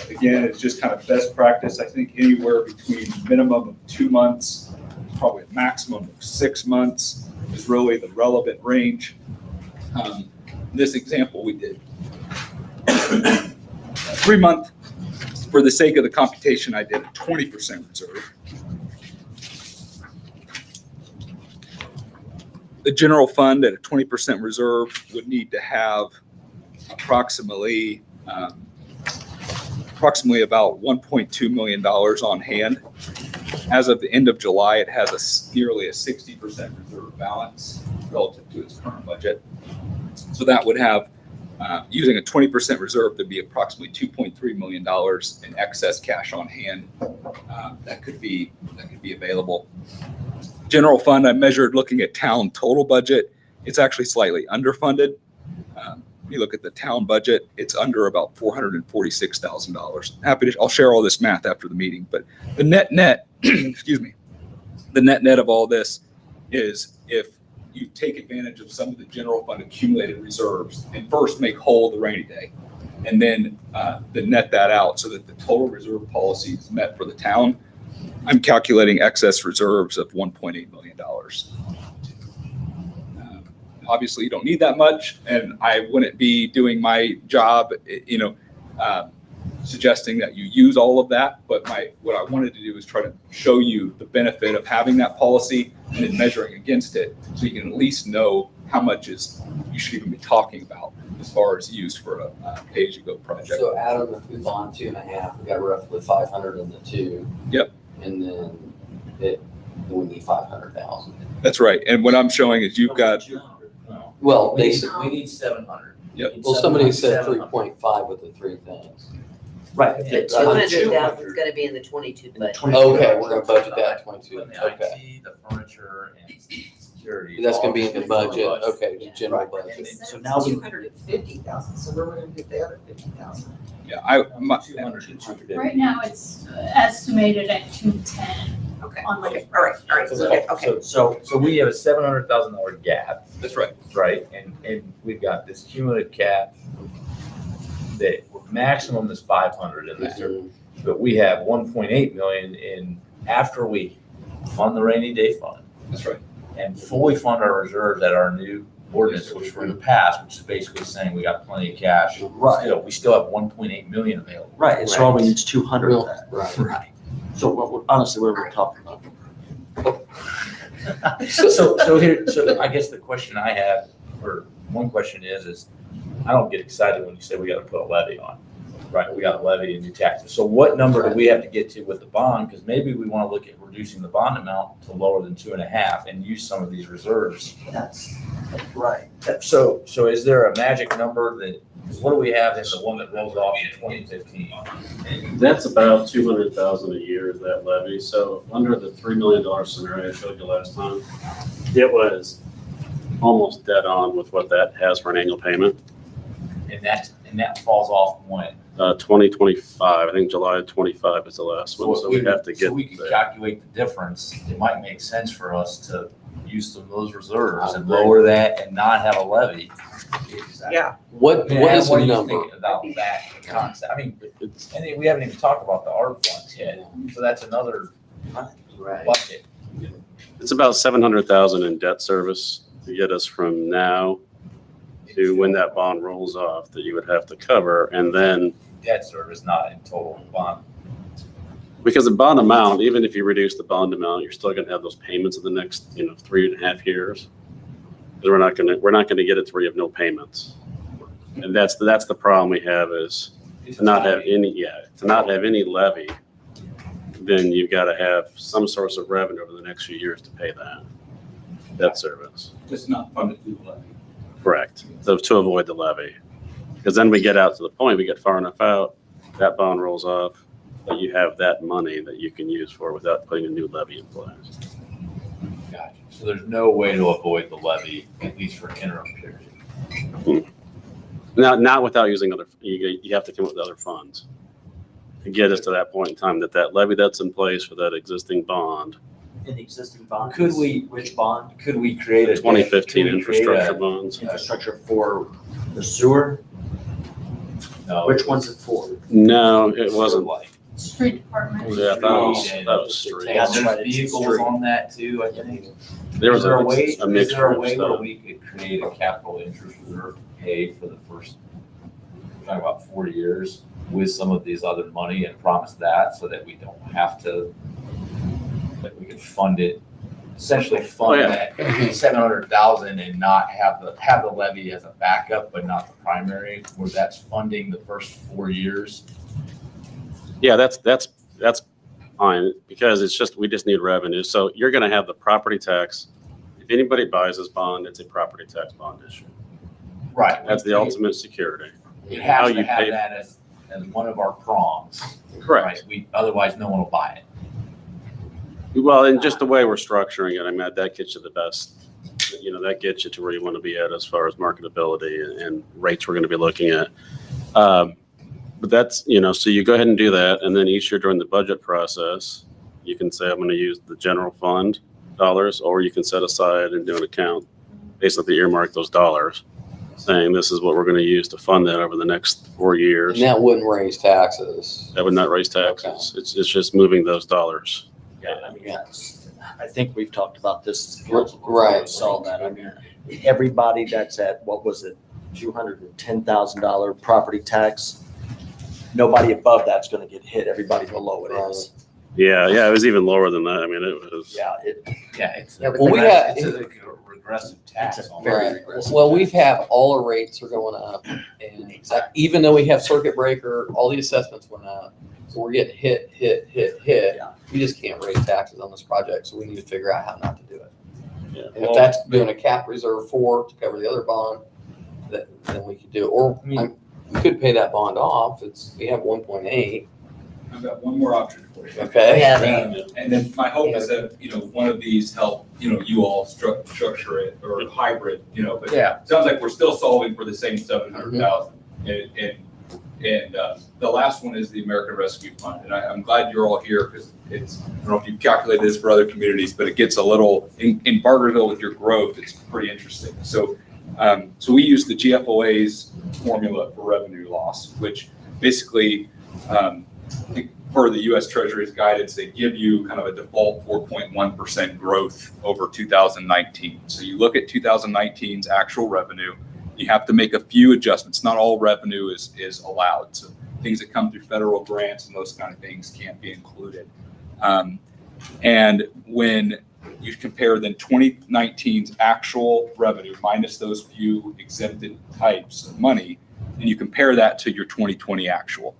again, it's just kind of best practice. I think anywhere between minimum of 2 months, probably a maximum of 6 months is really the relevant range. This example we did 3 month. For the sake of the computation, I did a 20% reserve. The general fund at a 20% reserve would need to have approximately about $1.2 million on hand. As of the end of July, it has nearly a 60% reserve balance relative to its current budget. So that would have, using a 20% reserve, to be approximately $2.3 million in excess cash on hand that could be available. General fund, I measured looking at town total budget. It's actually slightly underfunded. You look at the town budget, it's under about $446,000. I'll share all this math after the meeting, but the net, excuse me, the net of all this is if you take advantage of some of the general fund accumulated reserves and first make whole the rainy day, and then net that out so that the total reserve policy is met for the town. I'm calculating excess reserves of $1.8 million. Obviously, you don't need that much, and I wouldn't be doing my job, suggesting that you use all of that. But what I wanted to do is try to show you the benefit of having that policy and then measuring against it, so you can at least know how much you should even be talking about as far as use for a pay-as-you-go project. So Adam, if we bond 2.5, we got roughly 500 in the two. Yep. And then we need 500,000. That's right. And what I'm showing is you've got. Well, We basically, need 700. Yep. well, somebody said 3.5 with the three things. Right. The 200,000 is gonna be in the 22 budget. Okay, we're gonna budget that at 22. Putting the Okay. IT, the furniture, and security. That's gonna be in the all budget. Okay, the general Right. budget. So now we- 250,000, so where we're gonna get the other 50,000? Yeah, 200 and 250. Right now, it's estimated at 210 Okay, on my. okay, all right, okay. So we have a $700,000 gap, that's right. right? And we've got this cumulative cap that maximum is 500 in there. But we have 1.8 million in, after we fund the rainy day fund That's right. and fully fund our reserves at our new ordinance, which we're in the past, which is basically saying we got plenty of cash. Right. We still have 1.8 million available. Right, and so all we need is 200 of that. Right. So honestly, what are we talking about? So I guess the question I have, or one question is I don't get excited when you say we got to put a levy on, right? We got a levy and new taxes. So what number do we have to get to with the bond? Because maybe we want to look at reducing the bond amount to lower than 2.5 and use some of these reserves. That's right. So is there a magic number that, what do we have in the one that rolls off in 2015? That's about 200,000 a year is that levy. So under the $3 million scenario I showed you last time, it was almost dead on with what that has for an annual payment. And And that falls off when? 2025, I think July of 25 is the last one, so we have to get So we can there. calculate the difference. It might make sense for us to use some of those reserves and lower that and not have a levy. Yeah. What Man, is what the do you number? think about that concept? I mean, and we haven't even talked about the ARP funds yet, so that's another Right. bucket. It's about 700,000 in debt service to get us from now to when that bond rolls off that you would have to cover. And then, Debt service, not in total bond. because the bond amount, even if you reduce the bond amount, you're still gonna have those payments in the next, 3.5 years. Because we're not gonna get it to where you have no payments. And that's the problem we have is to not have any levy, then you've got to have some source of revenue over the next few years to pay that debt service. It's not funded through the levy. Correct. So to avoid the levy. Because then we get out to the point, we get far enough out, that bond rolls off, but you have that money that you can use for without putting a new levy in place. Gotcha. So there's no way to avoid the levy, at least for an interim period. Not without using you have to come up with other funds to get us to that point in time, that levy that's in place for that existing bond, In the existing bond? Could we- Which bond? Could we create a? 2015 could we create infrastructure a- bonds. Infrastructure for the sewer? No. Which one's it for? No, it wasn't. Like. Street department. Yeah, that was street. Yeah, That's right, there's it's vehicles street. on that too, I think. There was Is there a way, a is mixture there a of way where stuff. we could create a capital interest reserve to pay for the first, talking about 4 years with some of these other money and promise that so that we don't have to, like we could fund it, essentially fund Oh, that 700,000 and not have the levy as a backup, but not the primary, where that's funding the first 4 years. Yeah, that's fine, because we just need revenue. So you're gonna have the property tax. If anybody buys this bond, it's a property tax bond issue. Right. That's the ultimate security. It How has to you have pay- that as one of our prongs. Correct. Right? Otherwise, no one will buy it. Well, and just the way we're structuring it, I mean, that gets you the best, that gets you to where you want to be at as far as marketability and rates we're going to be looking at. But that's, so you go ahead and do that. And then each year during the budget process, you can say, I'm going to use the general fund dollars, or you can set aside and do an account, basically earmark those dollars, saying this is what we're going to use to fund that over the next 4 years. And that wouldn't raise taxes. That would not raise taxes. It's just moving those dollars. Yeah, I mean, I think we've talked about this as council before. Right. We saw that. I mean, everybody that's at, what was it, $210,000 property tax, nobody above that's gonna get hit. Everybody below it is. Yeah, it was even lower than that. I mean, it was. Yeah, It's Yeah, but Well, we have- it's a regressive tax. It's a almost. very Right. regressive Well, tax. we've had all our rates are going up, and even though we have circuit breaker, all the assessments went up. So we're getting hit. Yeah. We just can't raise taxes on this project, so we need to figure out how not to do it. Yeah. And if that's doing a cap reserve to cover the other bond, then we could do it. Or we could pay that bond off. We have 1.8. I've got one more option for you. Okay. Yeah, And then my hope is that, one of these help, you all structure it or hybrid, but Yeah. it sounds like we're still solving for the same 700,000. And the last one is the American Rescue Fund. And I'm glad you're all here because I don't know if you've calculated this for other communities, but it gets a little, in Bargersville with your growth, it's pretty interesting. So we use the GFOA's formula for revenue loss, which basically, per the U.S. Treasury's guidance, they give you kind of a default 4.1% growth over 2019. So you look at 2019's actual revenue, you have to make a few adjustments. Not all revenue is allowed. So things that come through federal grants and those kind of things can't be included. And when you compare then 2019's actual revenue minus those few exempted types of money, and you compare that to your 2020 actual.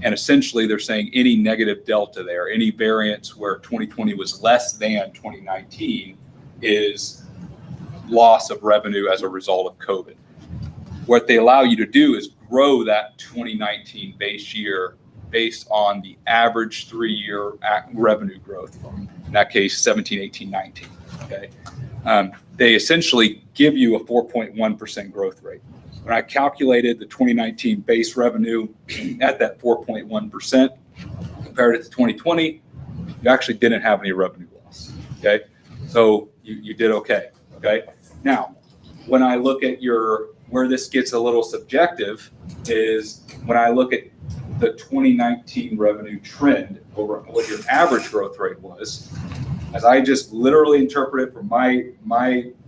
And essentially they're saying any negative delta there, any variance where 2020 was less than 2019 is loss of revenue as a result of COVID. What they allow you to do is grow that 2019 base year based on the average 3-year revenue growth from, in that case, 17, 18, 19. Okay. They essentially give you a 4.1% growth rate. when I calculated the 2019 base revenue at that 4.1%, compared it to 2020, you actually didn't have any revenue loss, okay? So you did okay, okay? Now, when I look at where this gets a little subjective is when I look at the 2019 revenue trend over what your average growth rate was, as I just literally interpret it from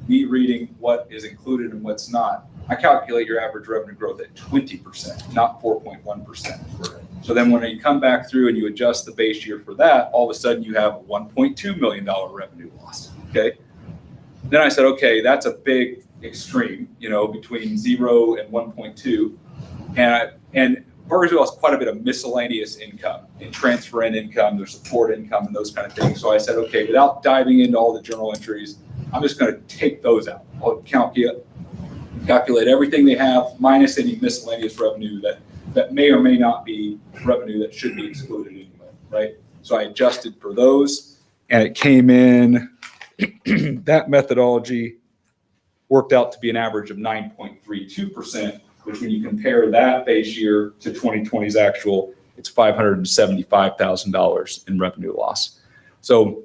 me reading what is included and what's not, I calculate your average revenue growth at 20%, not 4.1%. So then when you come back through and you adjust the base year for that, all of a sudden you have a $1.2 million revenue loss, okay? Then I said, okay, that's a big extreme, between 0 and 1.2. And Burgersville has quite a bit of miscellaneous income and transfer in income, there's support income and those kind of things. So I said, okay, without diving into all the journal entries, I'm just going to take those out. I'll calculate everything they have minus any miscellaneous revenue that may or may not be revenue that should be excluded anyway, right? So I adjusted for those and it came in, that methodology worked out to be an average of 9.32%, which when you compare that base year to 2020's actual, it's $575,000 in revenue loss. So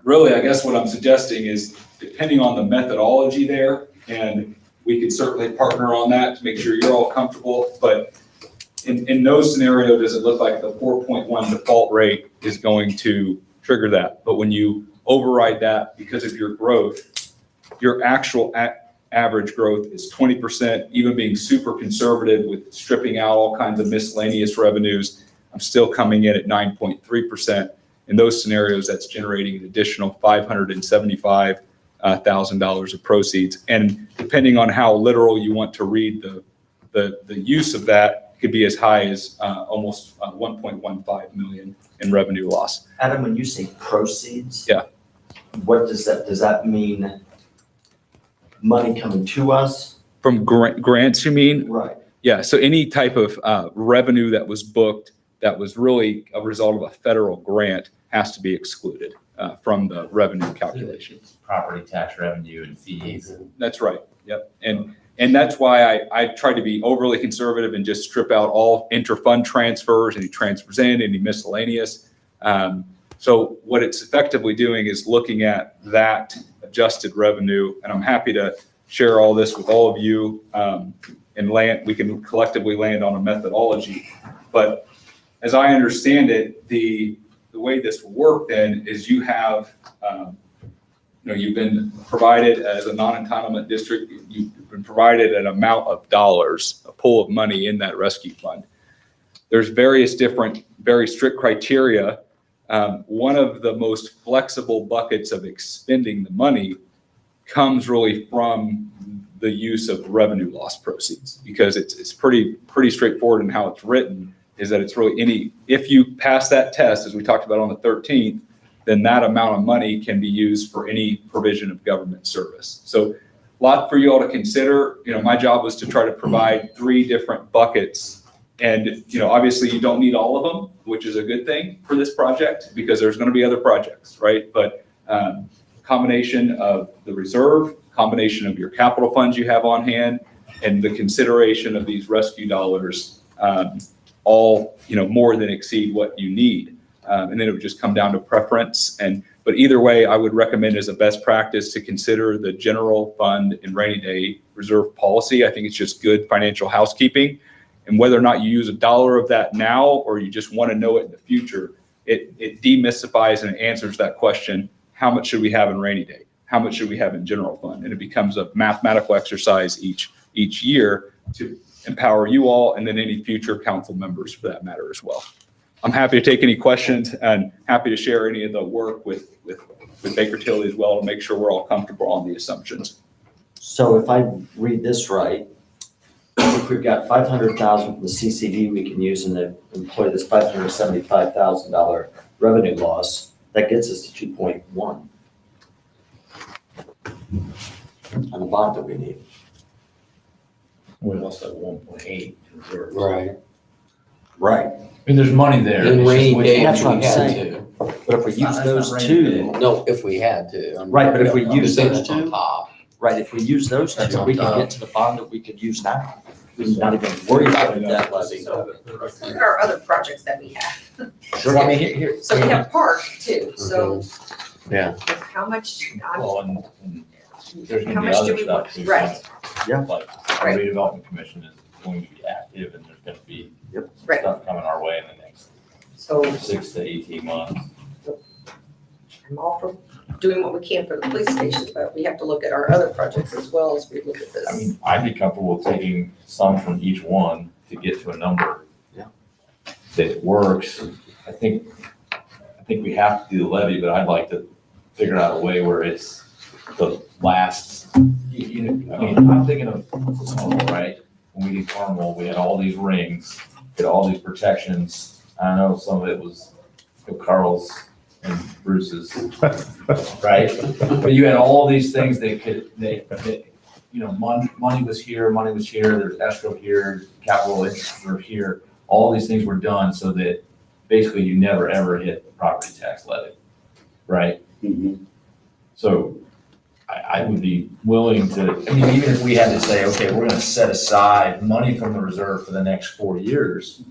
really, I guess what I'm suggesting is depending on the methodology there, and we could certainly partner on that to make sure you're all comfortable, but in no scenario does it look like the 4.1 default rate is going to trigger that. But when you override that because of your growth, your actual average growth is 20%, even being super conservative with stripping out all kinds of miscellaneous revenues. I'm still coming in at 9.3%. In those scenarios, that's generating an additional $575,000 of proceeds. And depending on how literal you want to read the use of that, could be as high as almost 1.15 million in revenue loss. Adam, when you say proceeds? Yeah. What does that mean? Money coming to us? From grants, you mean? Right. Yeah, so any type of revenue that was booked that was really a result of a federal grant has to be excluded from the revenue calculation. Property tax revenue and fees. That's right, yep. And that's why I try to be overly conservative and just strip out all inter-fund transfers, any transfers in, any miscellaneous. So what it's effectively doing is looking at that adjusted revenue, and I'm happy to share all this with all of you and we can collectively land on a methodology. But as I understand it, the way this will work then is you have, you've been provided as a non-entitlement district, you've been provided an amount of dollars, a pool of money in that rescue fund. There's various different, very strict criteria. One of the most flexible buckets of expending the money comes really from the use of revenue loss proceeds, because it's pretty straightforward in how it's written, is that it's really if you pass that test, as we talked about on the 13th, then that amount of money can be used for any provision of government service. So a lot for you all to consider. My job was to try to provide 3 different buckets. And, obviously you don't need all of them, which is a good thing for this project because there's going to be other projects, right? But combination of the reserve, combination of your capital funds you have on hand, and the consideration of these rescue dollars, all, more than exceed what you need. And then it would just come down to preference. But either way, I would recommend as a best practice to consider the general fund and rainy day reserve policy. I think it's just good financial housekeeping. And whether or not you use $1 of that now, or you just want to know it in the future, it demystifies and answers that question. How much should we have in rainy day? How much should we have in general fund? And it becomes a mathematical exercise each year to empower you all and then any future council members for that matter as well. I'm happy to take any questions and happy to share any of the work with Baker Tilly as well to make sure we're all comfortable on the assumptions. So if I read this right, if we've got $500,000 from the CCD we can use and employ this $575,000 revenue loss, that gets us to 2.1 on the bond that we need. We also have 1.8 in reserves. Right. Right. I mean, there's money there. In It's just rainy which day, one That's if what we I'm had saying. to. But if we use That's those not rainy two, day. No, if we had to. Right, but if we I'm use saying those that's on two- top. Right, if we use those That's two, on we can top. get to the bond that we could use now. We're not even worried about the debt levy. Look at our other projects that we have. Well, I mean, here. So we have park too, so Yeah. how much, Well, and there's how gonna be much do other we stuff want? too. Right, Like, the Right. redevelopment commission is going to be active and there's gonna be right. stuff coming our way in the next So 6 to 18 months. I'm all for doing what we can for the police stations, but we have to look at our other projects as well as we look at this. I mean, I'd be comfortable with taking some from each one to get to a number. Yeah. That works. I think we have to do the levy, but I'd like to figure out a way where it's the last, I mean, I'm thinking of Cornwall, right? When we did Cornwall, we had all these rings, we had all these protections. I know some of it was Carl's and Bruce's, right? But you had all these things that, you know, money was here, there's escrow here, capital interests were here. All these things were done so that basically you never, ever hit the property tax levy, right? So I would be willing to, I mean, even if we had to say, okay, we're gonna set aside money from the reserve for the next 4 years,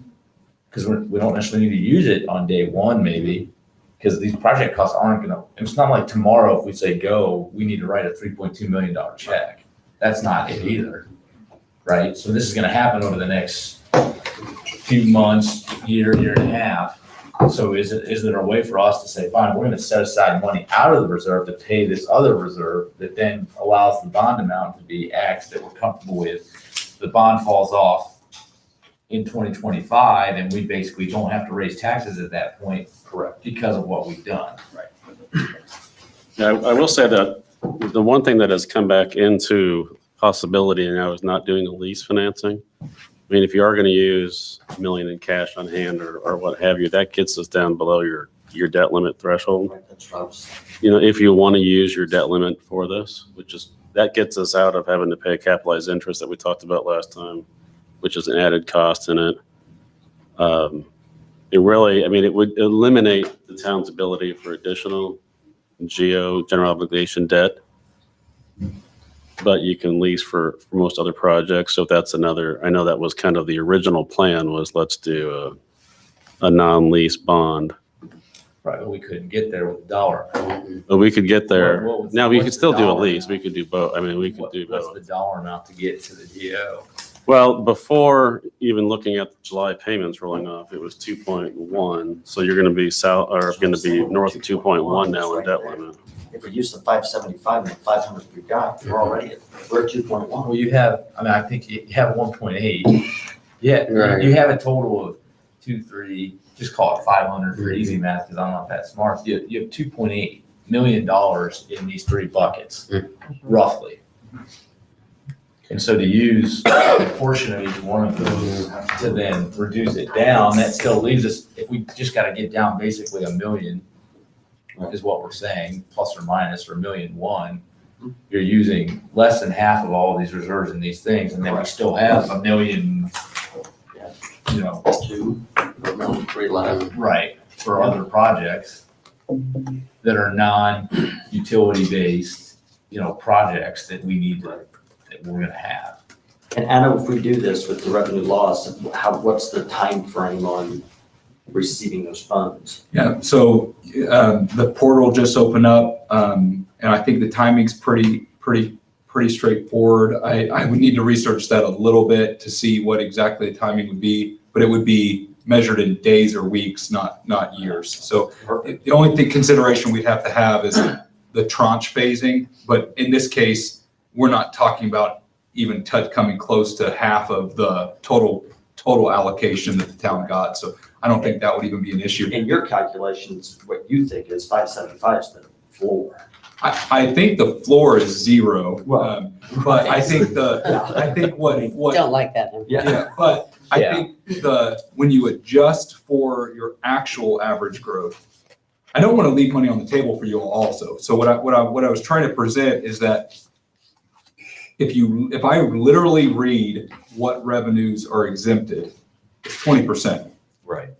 because we don't necessarily need to use it on day one, maybe, because these project costs aren't gonna, it's not like tomorrow, if we say go, we need to write a $3.2 million check. That's not it either, right? So this is gonna happen over the next few months, year and a half. So is there a way for us to say, fine, we're gonna set aside money out of the reserve to pay this other reserve that then allows the bond amount to be X that we're comfortable with? The bond falls off in 2025 and we basically don't have to raise taxes at that point. Correct. Because of what we've done. Right. Yeah, I will say that the one thing that has come back into possibility now is not doing the lease financing. I mean, if you are going to use $1 million in cash on hand or what have you, that gets us down below your debt limit threshold. Right, that's what I was, You know, if you want to use your debt limit for this, that gets us out of having to pay capitalized interest that we talked about last time, which is an added cost in it. It really, I mean, it would eliminate the town's ability for additional general obligation debt. But you can lease for most other projects. So that's another, I know that was kind of the original plan was let's do a non-lease bond. Right, but we couldn't get there with the dollar. But we could get there. What was- Now, we what's could the still do a dollar lease. amount? We could do both. I mean, we could do What's both. the dollar amount to get to the DO? Well, before even looking at the July payments rolling off, it was 2.1. So you're going to be going to be north of 2.1 now in debt limit. if we use the 575 and the 500 we've got, we're at 2.1. Well, you have, I mean, I think you have 1.8. Yeah, Right. you have a total of 3, just call it 500 for easy math, because I'm not that smart. You have $2.8 million in these 3 buckets, roughly. And so to use a portion of each one of those to then reduce it down, that still leaves us, if we just got to get down basically $1 million, is what we're saying, plus or minus, or $1.1 million, you're using less than half of all of these reserves in these things, and then we still have $1 million, you know, 2, $1 million, 3 left. right, for other projects that are non-utility based, you know, projects that we need to, that we're gonna have. And Anna, if we do this with the revenue loss, what's the time frame on receiving those funds? Yeah, so the portal just opened up, and I think the timing's pretty straightforward. I would need to research that a little bit to see what exactly the timing would be, but it would be measured in days or weeks, not years. So the only consideration we'd have to have is the tranche phasing, but in this case, we're not talking about even coming close to half of the total allocation that the town got. So I don't think that would even be an issue. In your calculations, what you think is 575 is the floor. I think the floor is 0, Well, but I think what Don't like that number. yeah, but I Yeah. think when you adjust for your actual average growth, I don't want to leave money on the table for you all also. So what I was trying to present is that if I literally read what revenues are exempted, it's 20%. Right.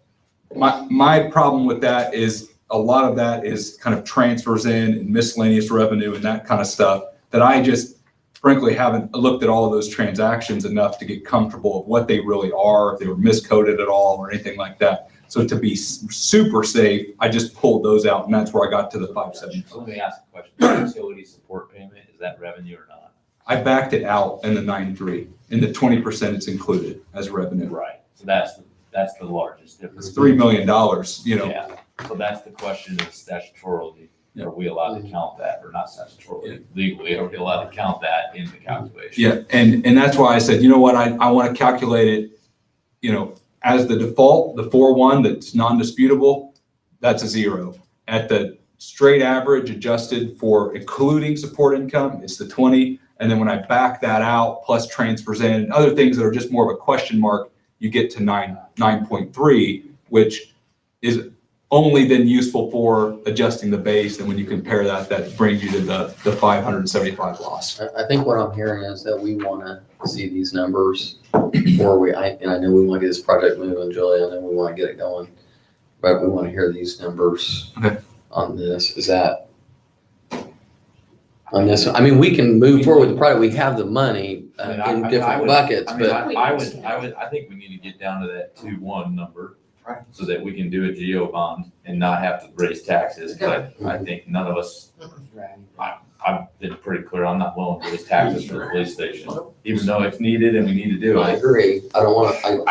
My problem with that is a lot of that is kind of transfers in and miscellaneous revenue and that kind of stuff that I just frankly haven't looked at all of those transactions enough to get comfortable of what they really are, if they were miscoded at all or anything like that. So to be super safe, I just pulled those out, and that's where I got to the 575. So let me ask a question. Utility support payment, is that revenue or not? I backed it out in the 9.3, and the 20% is included as revenue. Right. So that's the largest difference. It's $3 million, you know. Yeah. So that's the question is statutorily, are we allowed to count that or not statutorily? Legally, are we allowed to count that in the calculation? Yeah, and that's why I said, you know what, I want to calculate it, you know, as the default, the 4.1 that's non-disputable, that's a 0. At the straight average adjusted for including support income, it's the 20. And then when I back that out, plus transfers in and other things that are just more of a question mark, you get to 9.3, which is only then useful for adjusting the base. And when you compare that, that brings you to the 575 loss. I think what I'm hearing is that we want to see these numbers before and I know we want to get this project moving, Julia, I know we want to get it going, but we want to hear these numbers Okay. on this. Is that on this? I mean, we can move forward with the project. We have the money in different buckets, but I think we need to get down to that 2.1 number. Right. So that we can do a geo bond and not have to raise taxes. But I think none of us, I've been pretty clear, I'm not willing to raise taxes for the police station, even though it's needed and we need to do I it. agree. I don't want to,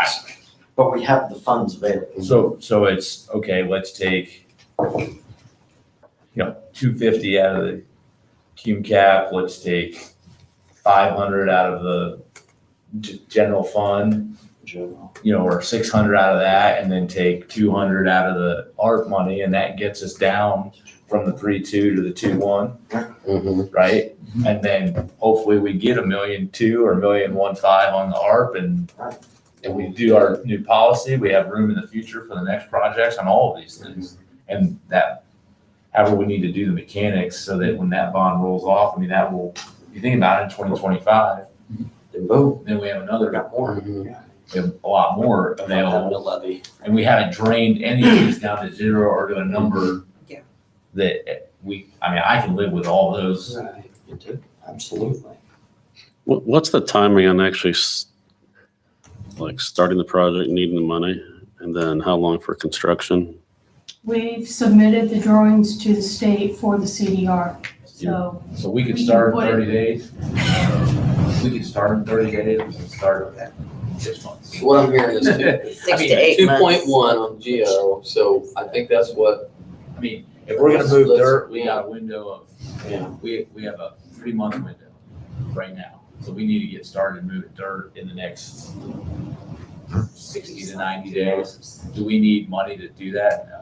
But we have the funds available. So it's, okay, let's take, 250 out of the cum cap, let's take 500 out of the general fund, or 600 out of that, and then take 200 out of the ARP money, and that gets us down from the 3.2 to the 2.1, right? And then hopefully we get $1.2 million or $1.15 million on the ARP, and we do our new policy. We have room in the future for the next projects on all of these things, and that, however we need to do the mechanics so that when that bond rolls off, I mean, that will, you think about it, in 2025, then boom, then we have another, we have a lot more available. Levy. And we haven't drained any of these down to 0 or to a number Yeah. that I can live with all those. You do, absolutely. What's the timing on actually starting the project, needing the money, and then how long for construction? We've submitted the drawings to the state for the CDR, so. So we could We can start in put it- 30 days. We could start in 30 days, we can start in 6 months. what I'm hearing is 6 to 8 months. 2.1 on geo, so I think that's what, I mean, if we're gonna move Let's- dirt, we got a window of, Yeah. we have a 3-month window right now. So we need to get started moving dirt in the next 60 to 90 days. Do we need money to do that? No.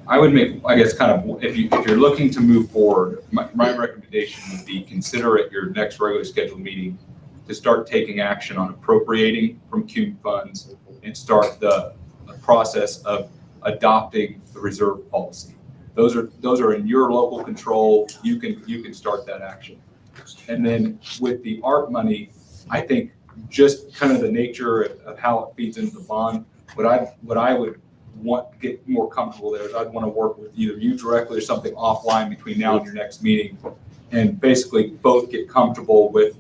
I would make, I guess, kind of, if you're looking to move forward, my recommendation would be consider at your next regularly scheduled meeting to start taking action on appropriating from cum funds and start the process of adopting the reserve policy. Those are in your local control. You can start that action. And then with the ARP money, I think just kind of the nature of how it feeds into the bond, what I would want to get more comfortable there is I'd want to work with either you directly or something offline between now and your next meeting, and basically both get comfortable with,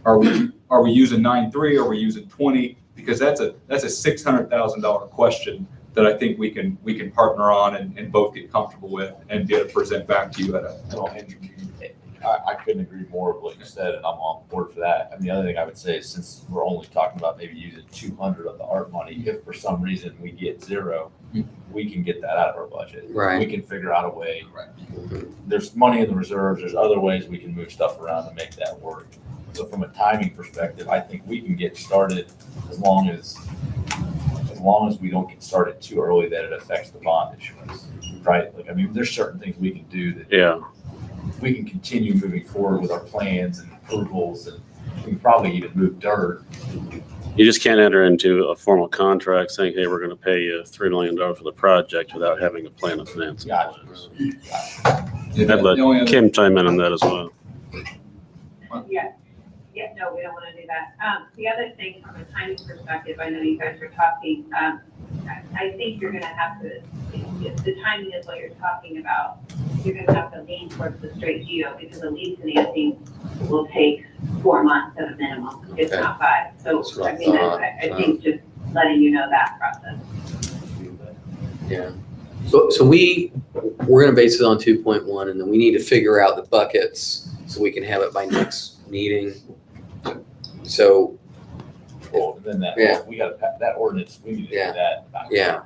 are we using 9.3, are we using 20? Because that's a $600,000 question that I think we can partner on and both get comfortable with and be able to present back to you at a interview. I couldn't agree more with what you said, and I'm on board for that. And the other thing I would say is, since we're only talking about maybe using 200 of the ARP money, if for some reason we get 0, we can get that out of our budget. Right. We can figure out a way. There's money in the reserves. There's other ways we can move stuff around to make that work. So from a timing perspective, I think we can get started as long as we don't get started too early that it affects the bond issuance, right? Like, I mean, there's certain things we can do that Yeah. we can continue moving forward with our plans and approvals, and we can probably even move dirt. You just can't enter into a formal contract saying, hey, we're going to pay you $3 million for the project without having a plan of finance. Gotcha. I'd let Kim chime in on that as well. Yeah, no, we don't want to do that. The other thing, from a timing perspective, I know you guys are talking, I think you're going to have to, if the timing is what you're talking about, you're gonna have to lean towards the straight geo because the lead financing will take 4 months at a minimum, if Okay. not 5. So, That's what I I mean, thought. I think just letting you know that process. Yeah. So we're gonna base it on 2.1 and then we need to figure out the buckets so we can have it by next meeting. So, Well, then Yeah. we got, that ordinance, we need to do Yeah. that. yeah.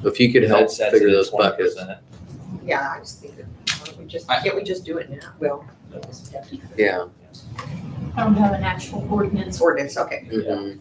If you could help That sets figure it at those buckets. 20%. Yeah, I just think that, can't we just do it now? Well, Yeah. I don't have an actual ordinance. ordinance, okay. Mhm.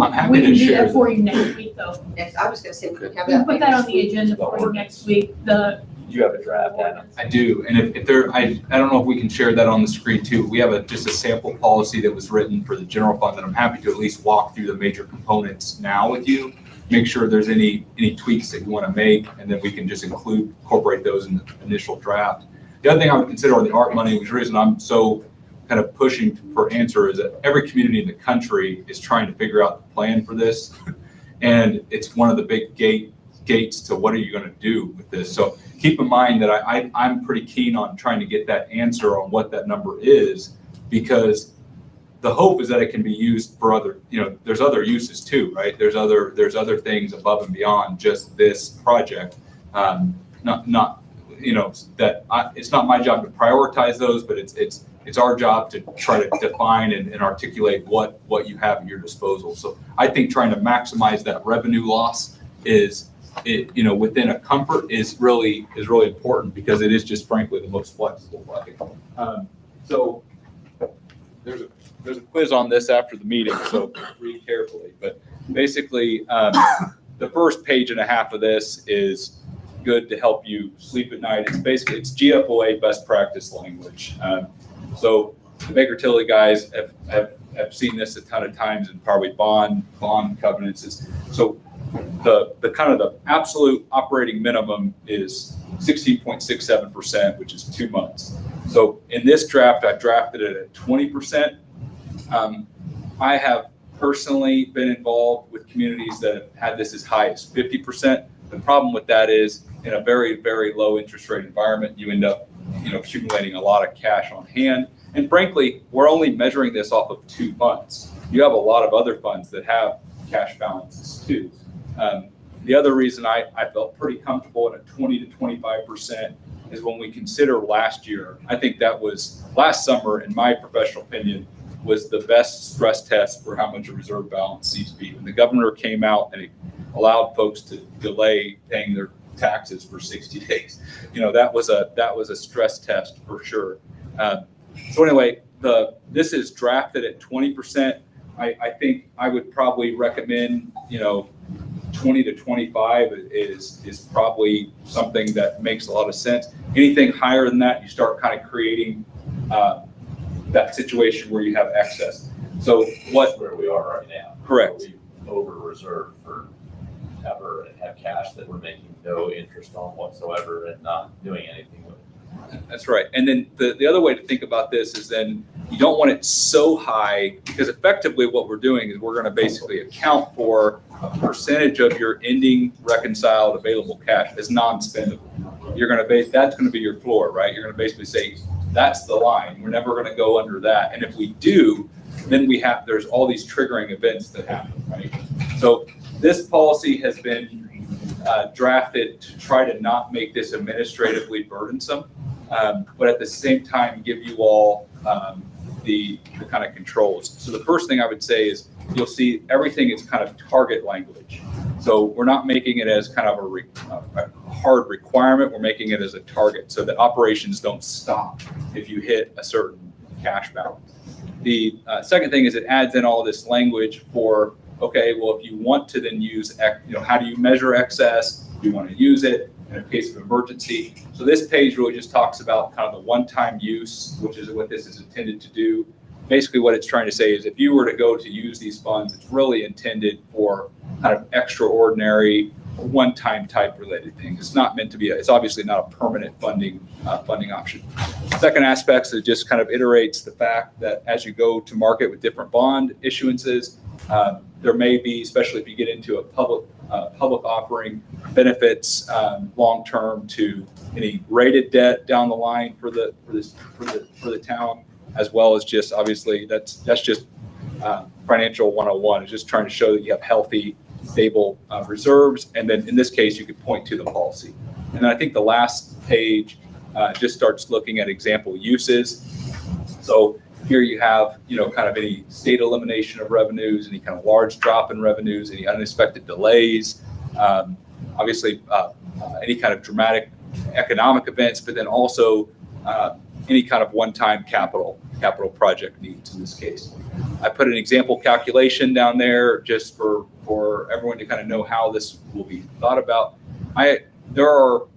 I'm happy We to can do share that for you next week, though. Next, I was gonna say we can have We can that. put that on the next week. agenda for you next week, the. You have a draft, Adam? I do, and if there, I don't know if we can share that on the screen too. We have just a sample policy that was written for the general fund that I'm happy to at least walk through the major components now with you. Make sure there's any tweaks that you want to make, and then we can just incorporate those in the initial draft. The other thing I would consider on the art money, which the reason I'm so kind of pushing for answer is that every community in the country is trying to figure out the plan for this. And it's one of the big gates to what are you going to do with this? So keep in mind that I'm pretty keen on trying to get that answer on what that number is, because the hope is that it can be used for other, there's other uses too, right? There's other things above and beyond just this project. It's not my job to prioritize those, but it's our job to try to define and articulate what you have at your disposal. So I think trying to maximize that revenue loss within a comfort is really important, because it is just frankly the most flexible bucket. So there's a quiz on this after the meeting, so read carefully. But basically, the first page and a half of this is good to help you sleep at night. It's GFOA best practice language. So the Baker Tilly guys have seen this a ton of times, and probably bond covenants. So the kind of the absolute operating minimum is 16.67%, which is 2 months. So in this draft, I drafted it at 20%. I have personally been involved with communities that have had this as high as 50%. The problem with that is, in a very, very low interest rate environment, you end up accumulating a lot of cash on hand. And frankly, we're only measuring this off of 2 funds. You have a lot of other funds that have cash balances too. The other reason I felt pretty comfortable at a 20 to 25% is when we consider last year. I think that was last summer, in my professional opinion, was the best stress test for how much a reserve balance needs to be. When the governor came out and it allowed folks to delay paying their taxes for 60 days, that was a stress test for sure. So anyway, this is drafted at 20%. I think I would probably recommend 20 to 25 is probably something that makes a lot of sense. Anything higher than that, you start kind of creating that situation where you have excess. So That's where we are right now. Correct. We over reserve for ever and have cash that we're making no interest on whatsoever and not doing anything with it. That's right. And then the other way to think about this is then you don't want it so high, because effectively what we're doing is we're going to basically account for a percentage of your ending reconciled available cash as non-spendable. That's going to be your floor, right? You're going to basically say, that's the line. We're never going to go under that. And if we do, then there's all these triggering events that happen, right? So this policy has been drafted to try to not make this administratively burdensome, but at the same time give you all the kind of controls. So the first thing I would say is you'll see everything is kind of target language. So we're not making it as kind of a hard requirement. We're making it as a target so that operations don't stop if you hit a certain cash balance. The second thing is it adds in all this language for, okay, well, if you want to then use, how do you measure excess? Do you want to use it in a case of emergency? So this page really just talks about kind of the one-time use, which is what this is intended to do. Basically what it's trying to say is if you were to go to use these funds, it's really intended for kind of extraordinary, one-time type related things. It's not meant to be, it's obviously not a permanent funding option. Second aspect is it just kind of iterates the fact that as you go to market with different bond issuances, there may be, especially if you get into a public offering, benefits long-term to any rated debt down the line for the town, as well as just, obviously, that's just financial 101. It's just trying to show that you have healthy, stable reserves. And then in this case, you could point to the policy. And then I think the last page just starts looking at example uses. So here you have, kind of any state elimination of revenues, any kind of large drop in revenues, any unexpected delays, obviously any kind of dramatic economic events, but then also any kind of one-time capital project needs in this case. I put an example calculation down there just for everyone to kind of know how this will be thought about. There are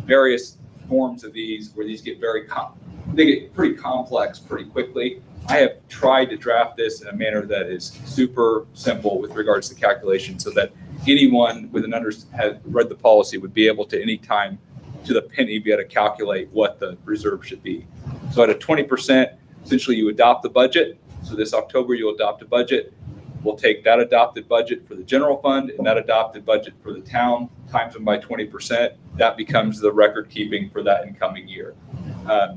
various forms of these where these get they get pretty complex pretty quickly. I have tried to draft this in a manner that is super simple with regards to calculation, so that anyone with has read the policy would be able to, any time to the penny, be able to calculate what the reserve should be. So at a 20%, essentially you adopt the budget. So this October you'll adopt a budget. We'll take that adopted budget for the general fund and that adopted budget for the town, times them by 20%. That becomes the record keeping for that incoming year.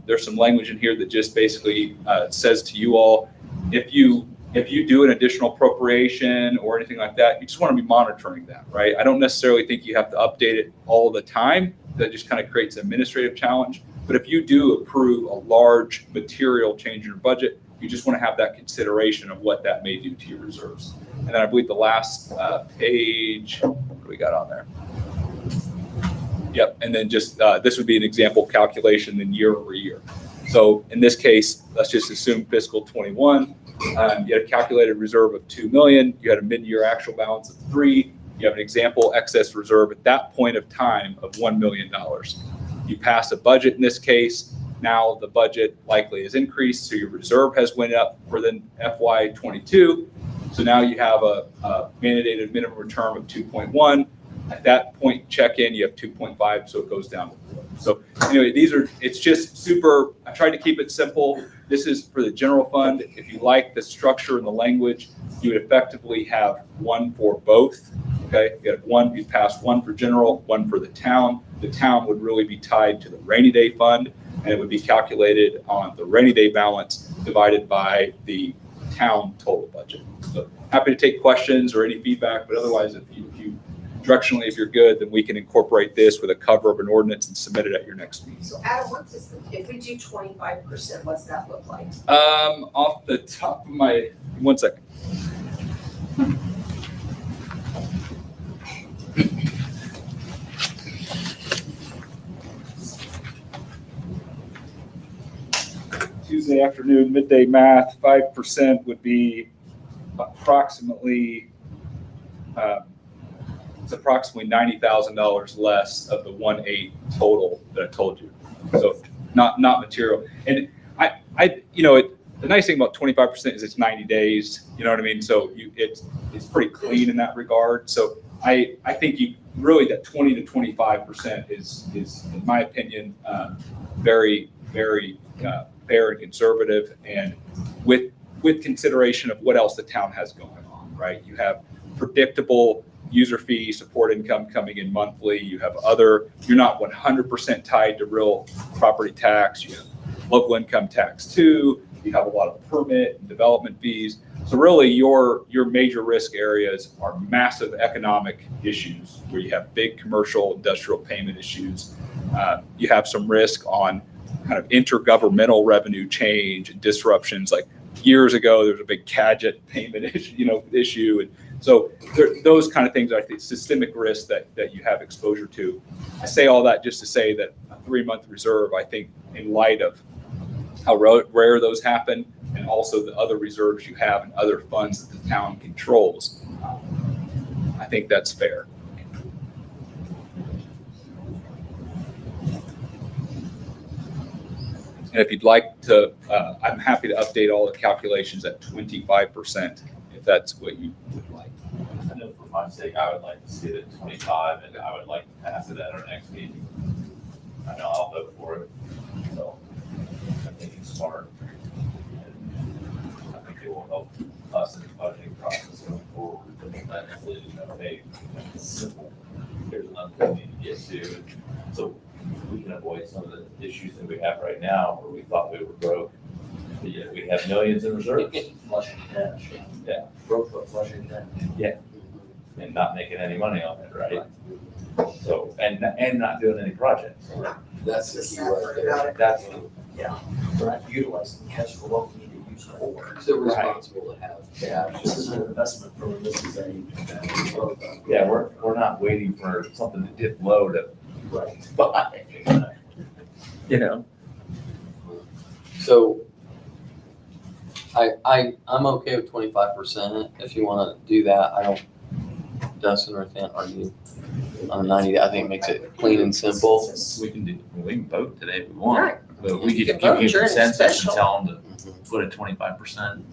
There's some language in here that just basically says to you all, if you do an additional appropriation or anything like that, you just want to be monitoring that, right? I don't necessarily think you have to update it all the time. That just kind of creates an administrative challenge. But if you do approve a large material change in your budget, you just want to have that consideration of what that may do to your reserves. And then I believe the last page, what do we got on there? Yep, and then just this would be an example calculation in year over year. So in this case, let's just assume fiscal 21. You had a calculated reserve of 2 million. You had a mid-year actual balance of 3. You have an example excess reserve at that point of time of $1 million. You pass a budget in this case. Now the budget likely has increased, so your reserve has went up for the FY22. So now you have a mandated minimum return of 2.1. At that point, check in, you have 2.5, so it goes down to 4. So anyway, it's just super, I tried to keep it simple. This is for the general fund. If you like the structure and the language, you would effectively have one for both. Okay, you'd pass one for general, one for the town. The town would really be tied to the rainy day fund, and it would be calculated on the rainy day balance divided by the town total budget. So happy to take questions or any feedback, but otherwise, if you directionally, if you're good, then we can incorporate this with a cover of an ordinance and submit it at your next meeting. So Adam, if we do 25%, what's that look like? Off the top of my, 1 second. Tuesday afternoon, midday math, 5% would be approximately, it's approximately $90,000 less of the 1.8 total that I told you. So not material. And the nice thing about 25% is it's 90 days. You know what I mean? So it's pretty clean in that regard. So I think you really, that 20 to 25% is in my opinion very, very fair and conservative, and with consideration of what else the town has going on. Right? You have predictable user fee support income coming in monthly. You have you're not 100% tied to real property tax. You have local income tax too. You have a lot of permit and development fees. So really your major risk areas are massive economic issues where you have big commercial industrial payment issues. You have some risk on kind of intergovernmental revenue change and disruptions. Like years ago, there was a big CAGIT payment issue. And so those kind of things are the systemic risks that you have exposure to. I say all that just to say that a 3-month reserve, I think in light of how rare those happen, and also the other reserves you have and other funds that the town controls, I think that's fair. And if you'd like to, I'm happy to update all the calculations at 25%, if that's what you would like. I know for my sake, I would like to see it at 25, and I would like to pass it at our next meeting. I know I'll vote for it, so I think it's smart. And I think it will help us in the budgeting process going forward. That is, hey, it's simple. Here's a number we need to get to. So we can avoid some of the issues that we have right now where we thought we were broke. But yet we have millions in reserves. Flushing cash. Yeah. Broke foot flushing cash. And not making any money on it, right? So, and not doing any projects. That's That's the the key sad right part there. about it. That's, We're not utilizing cash for what we need to use it for. It's responsible to have cash. This is an investment for, this is a. yeah, we're not waiting for something to dip low to Right. buy. You know? So I'm okay with 25%. If you want to do that, I don't, Dustin or Finn, are you on 90? I think it makes it clean and simple. We can vote today if we want, Right. but we You could can vote give you during a consensus and special. tell them to put a 25%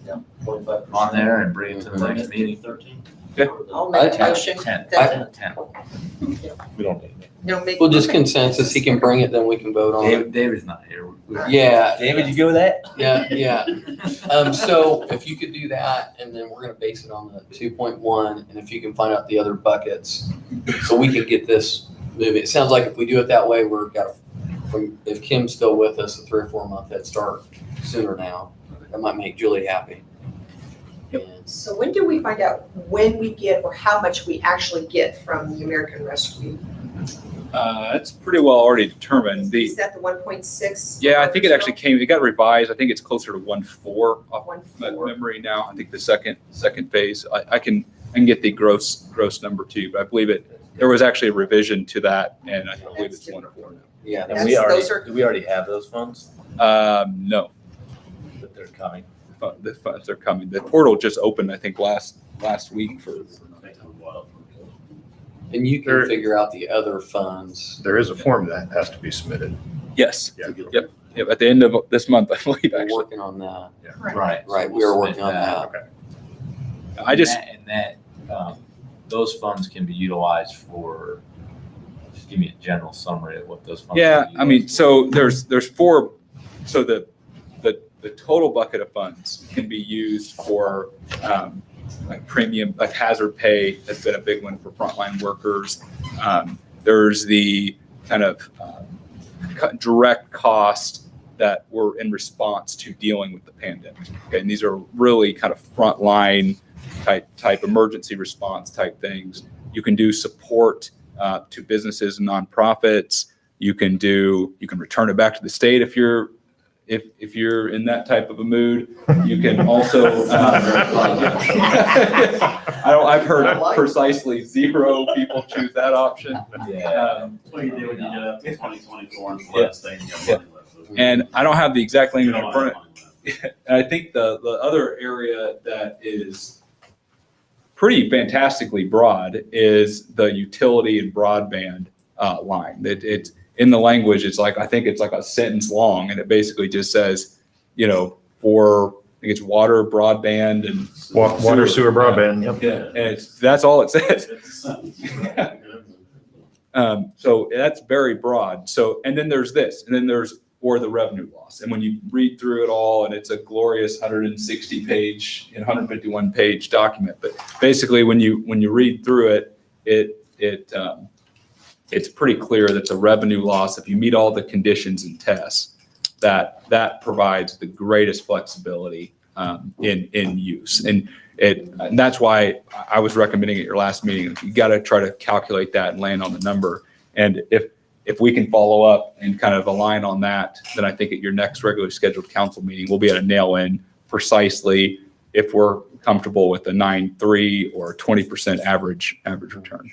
25%. on there and bring it to the next meeting. 13. I'll make a I- motion. 10, that- 10. We don't need make. Well, just consensus. He can bring it, then we can vote on it. David's not here. Yeah. David, you go with that? Yeah. So if you could do that, and then we're gonna base it on the 2.1, and if you can find out the other buckets, so we can get this moving. It sounds like if we do it that way, if Kim's still with us, a 3 or 4 month head start sooner now, that might make Julie happy. And So when do we find out when we get or how much we actually get from the American Rescue? That's pretty well already determined. Is that the 1.6? Yeah, I think it actually came, it got revised. I think it's closer to 1.4 off my 1.4. memory now. I think the second phase, I can get the gross number too, but I believe there was actually a revision to that, and I believe it's 1.4 yeah, And we That's- already, those are- do we already have those funds No, that they're coming? the funds are coming. The portal just opened, I think, last week for. and you can There- figure out the other funds. There is a form that has to be submitted. Yes. Yeah. Yep. At the end of this month, I believe, We're actually. working on that. Right. Right, we are working on that. Okay. And that, those funds can be utilized for, just give me a general summary of what those funds. Yeah, can be I mean, utilized so there's four, so the total bucket of funds can be used for, like premium, like hazard pay, that's been a big one for frontline workers. There's the kind of direct cost that were in response to dealing with the pandemic. Okay, and these are really kind of frontline type emergency response type things. You can do support to businesses and nonprofits. You can return it back to the state if you're in that type of a mood. You can also, I've heard precisely 0 people choose that option. Yeah. What you do when you get up to 2024 and the Yeah. last thing, you got money left. And I don't have the exact You language don't in front have of money left. And I think the other area that is pretty fantastically broad is the utility and broadband line. It's in the language, it's like, I think it's like a sentence long, and it basically just says, for, I think it's water, broadband, and Water, sewer, broadband, yep. yeah, and that's all it says. It's a sentence. So that's very broad. So, and then there's this, and then there's, or the revenue loss. And when you read through it all, and it's a glorious 160 page and 151 page document, but basically when you read through it, it's pretty clear that the revenue loss, if you meet all the conditions and tests, that provides the greatest flexibility in use. And that's why I was recommending at your last meeting, you got to try to calculate that and land on the number. And if we can follow up and kind of align on that, then I think at your next regularly scheduled council meeting, we'll be able to nail in precisely if we're comfortable with a 9.3 or 20% average return.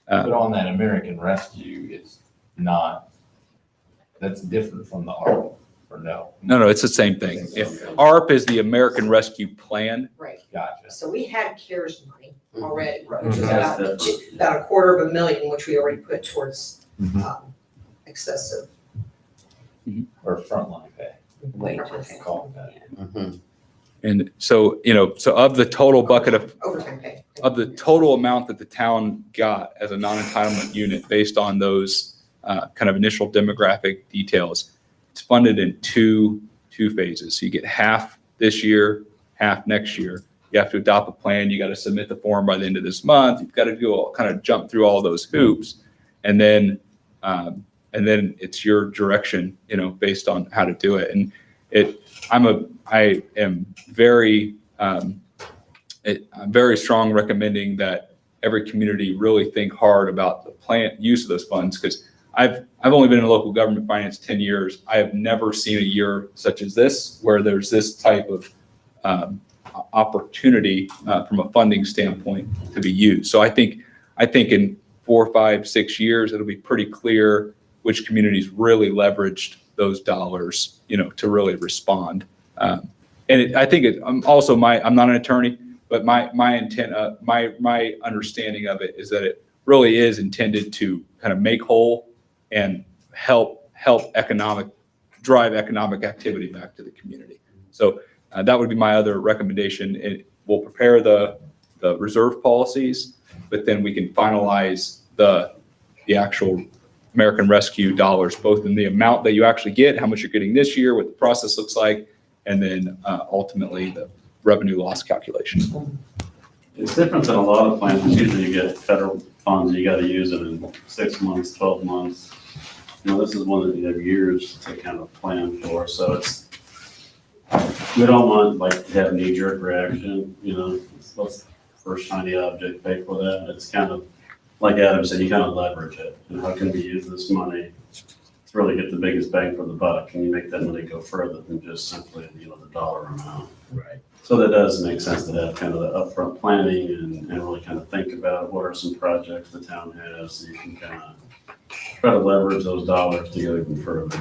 But on that American Rescue, it's not, that's different from the ARP, or no? No, it's the same thing. ARP is the American Rescue Plan. Right. Gotcha. So we had CARES money already, Right. which is That's about different. a $250,000, which we already put towards excessive Or frontline pay. Wages. Call it that. Mhm. And so, so of the total bucket of overtime pay. the total amount that the town got as a non-entitlement unit based on those kind of initial demographic details, it's funded in two phases. So you get half this year, half next year. You have to adopt a plan. You got to submit the form by the end of this month. You've got to kind of jump through all those hoops, and then it's your direction, based on how to do it. And I am very strong recommending that every community really think hard about the use of those funds, because I've only been in local government finance 10 years. I have never seen a year such as this where there's this type of opportunity from a funding standpoint to be used. So I think in 4, 5, 6 years, it'll be pretty clear which communities really leveraged those dollars, to really respond. I think I'm not an attorney, but my intent, my understanding of it is that it really is intended to kind of make whole and help drive economic activity back to the community. So that would be my other recommendation. We'll prepare the reserve policies, but then we can finalize the actual American Rescue dollars, both in the amount that you actually get, how much you're getting this year, what the process looks like, and then ultimately the revenue loss calculation. It's different than a lot of plans. Usually you get federal funds, you got to use it in 6 months, 12 months. This is one that you have years to kind of plan for. So we don't want to have knee-jerk reaction. Let's first shiny object, pay for that. It's kind of like Adam said, you kind of leverage it. How can we use this money to really get the biggest bang for the buck? Can you make that money go further than just simply the dollar amount? Right. So that does make sense to have kind of the upfront planning and really kind of think about what are some projects the town has, so you can kind of try to leverage those dollars to go even further.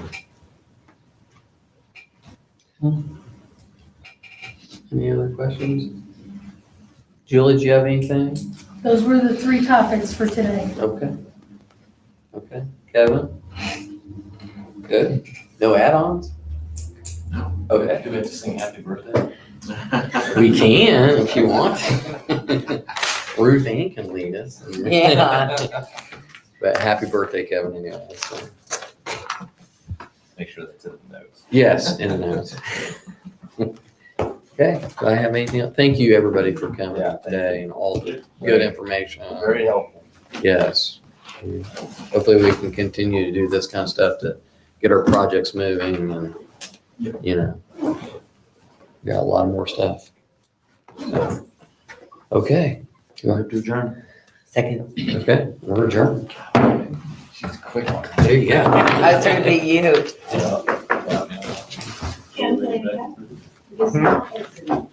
Any other questions? Julie, do you have anything? Those were the 3 topics for today. Okay. Kevin? Good. No add-ons? No. Okay. Do we have to sing happy birthday? We can if you want. Ruth Ann can lead us. Yeah. But happy birthday, Kevin, anyway. So. Make sure that's in the notes. Yes, in the notes. Okay, do I have anything else? Thank you, everybody, for coming today and all the good information. Very helpful. Yes. Hopefully we can continue to do this kind of stuff to get our projects moving and, got a lot more stuff. So, okay. You want to adjourn? Second. Okay, we're adjourned. She's quick on it. There you go. I was trying to be you. Can I say that? This is-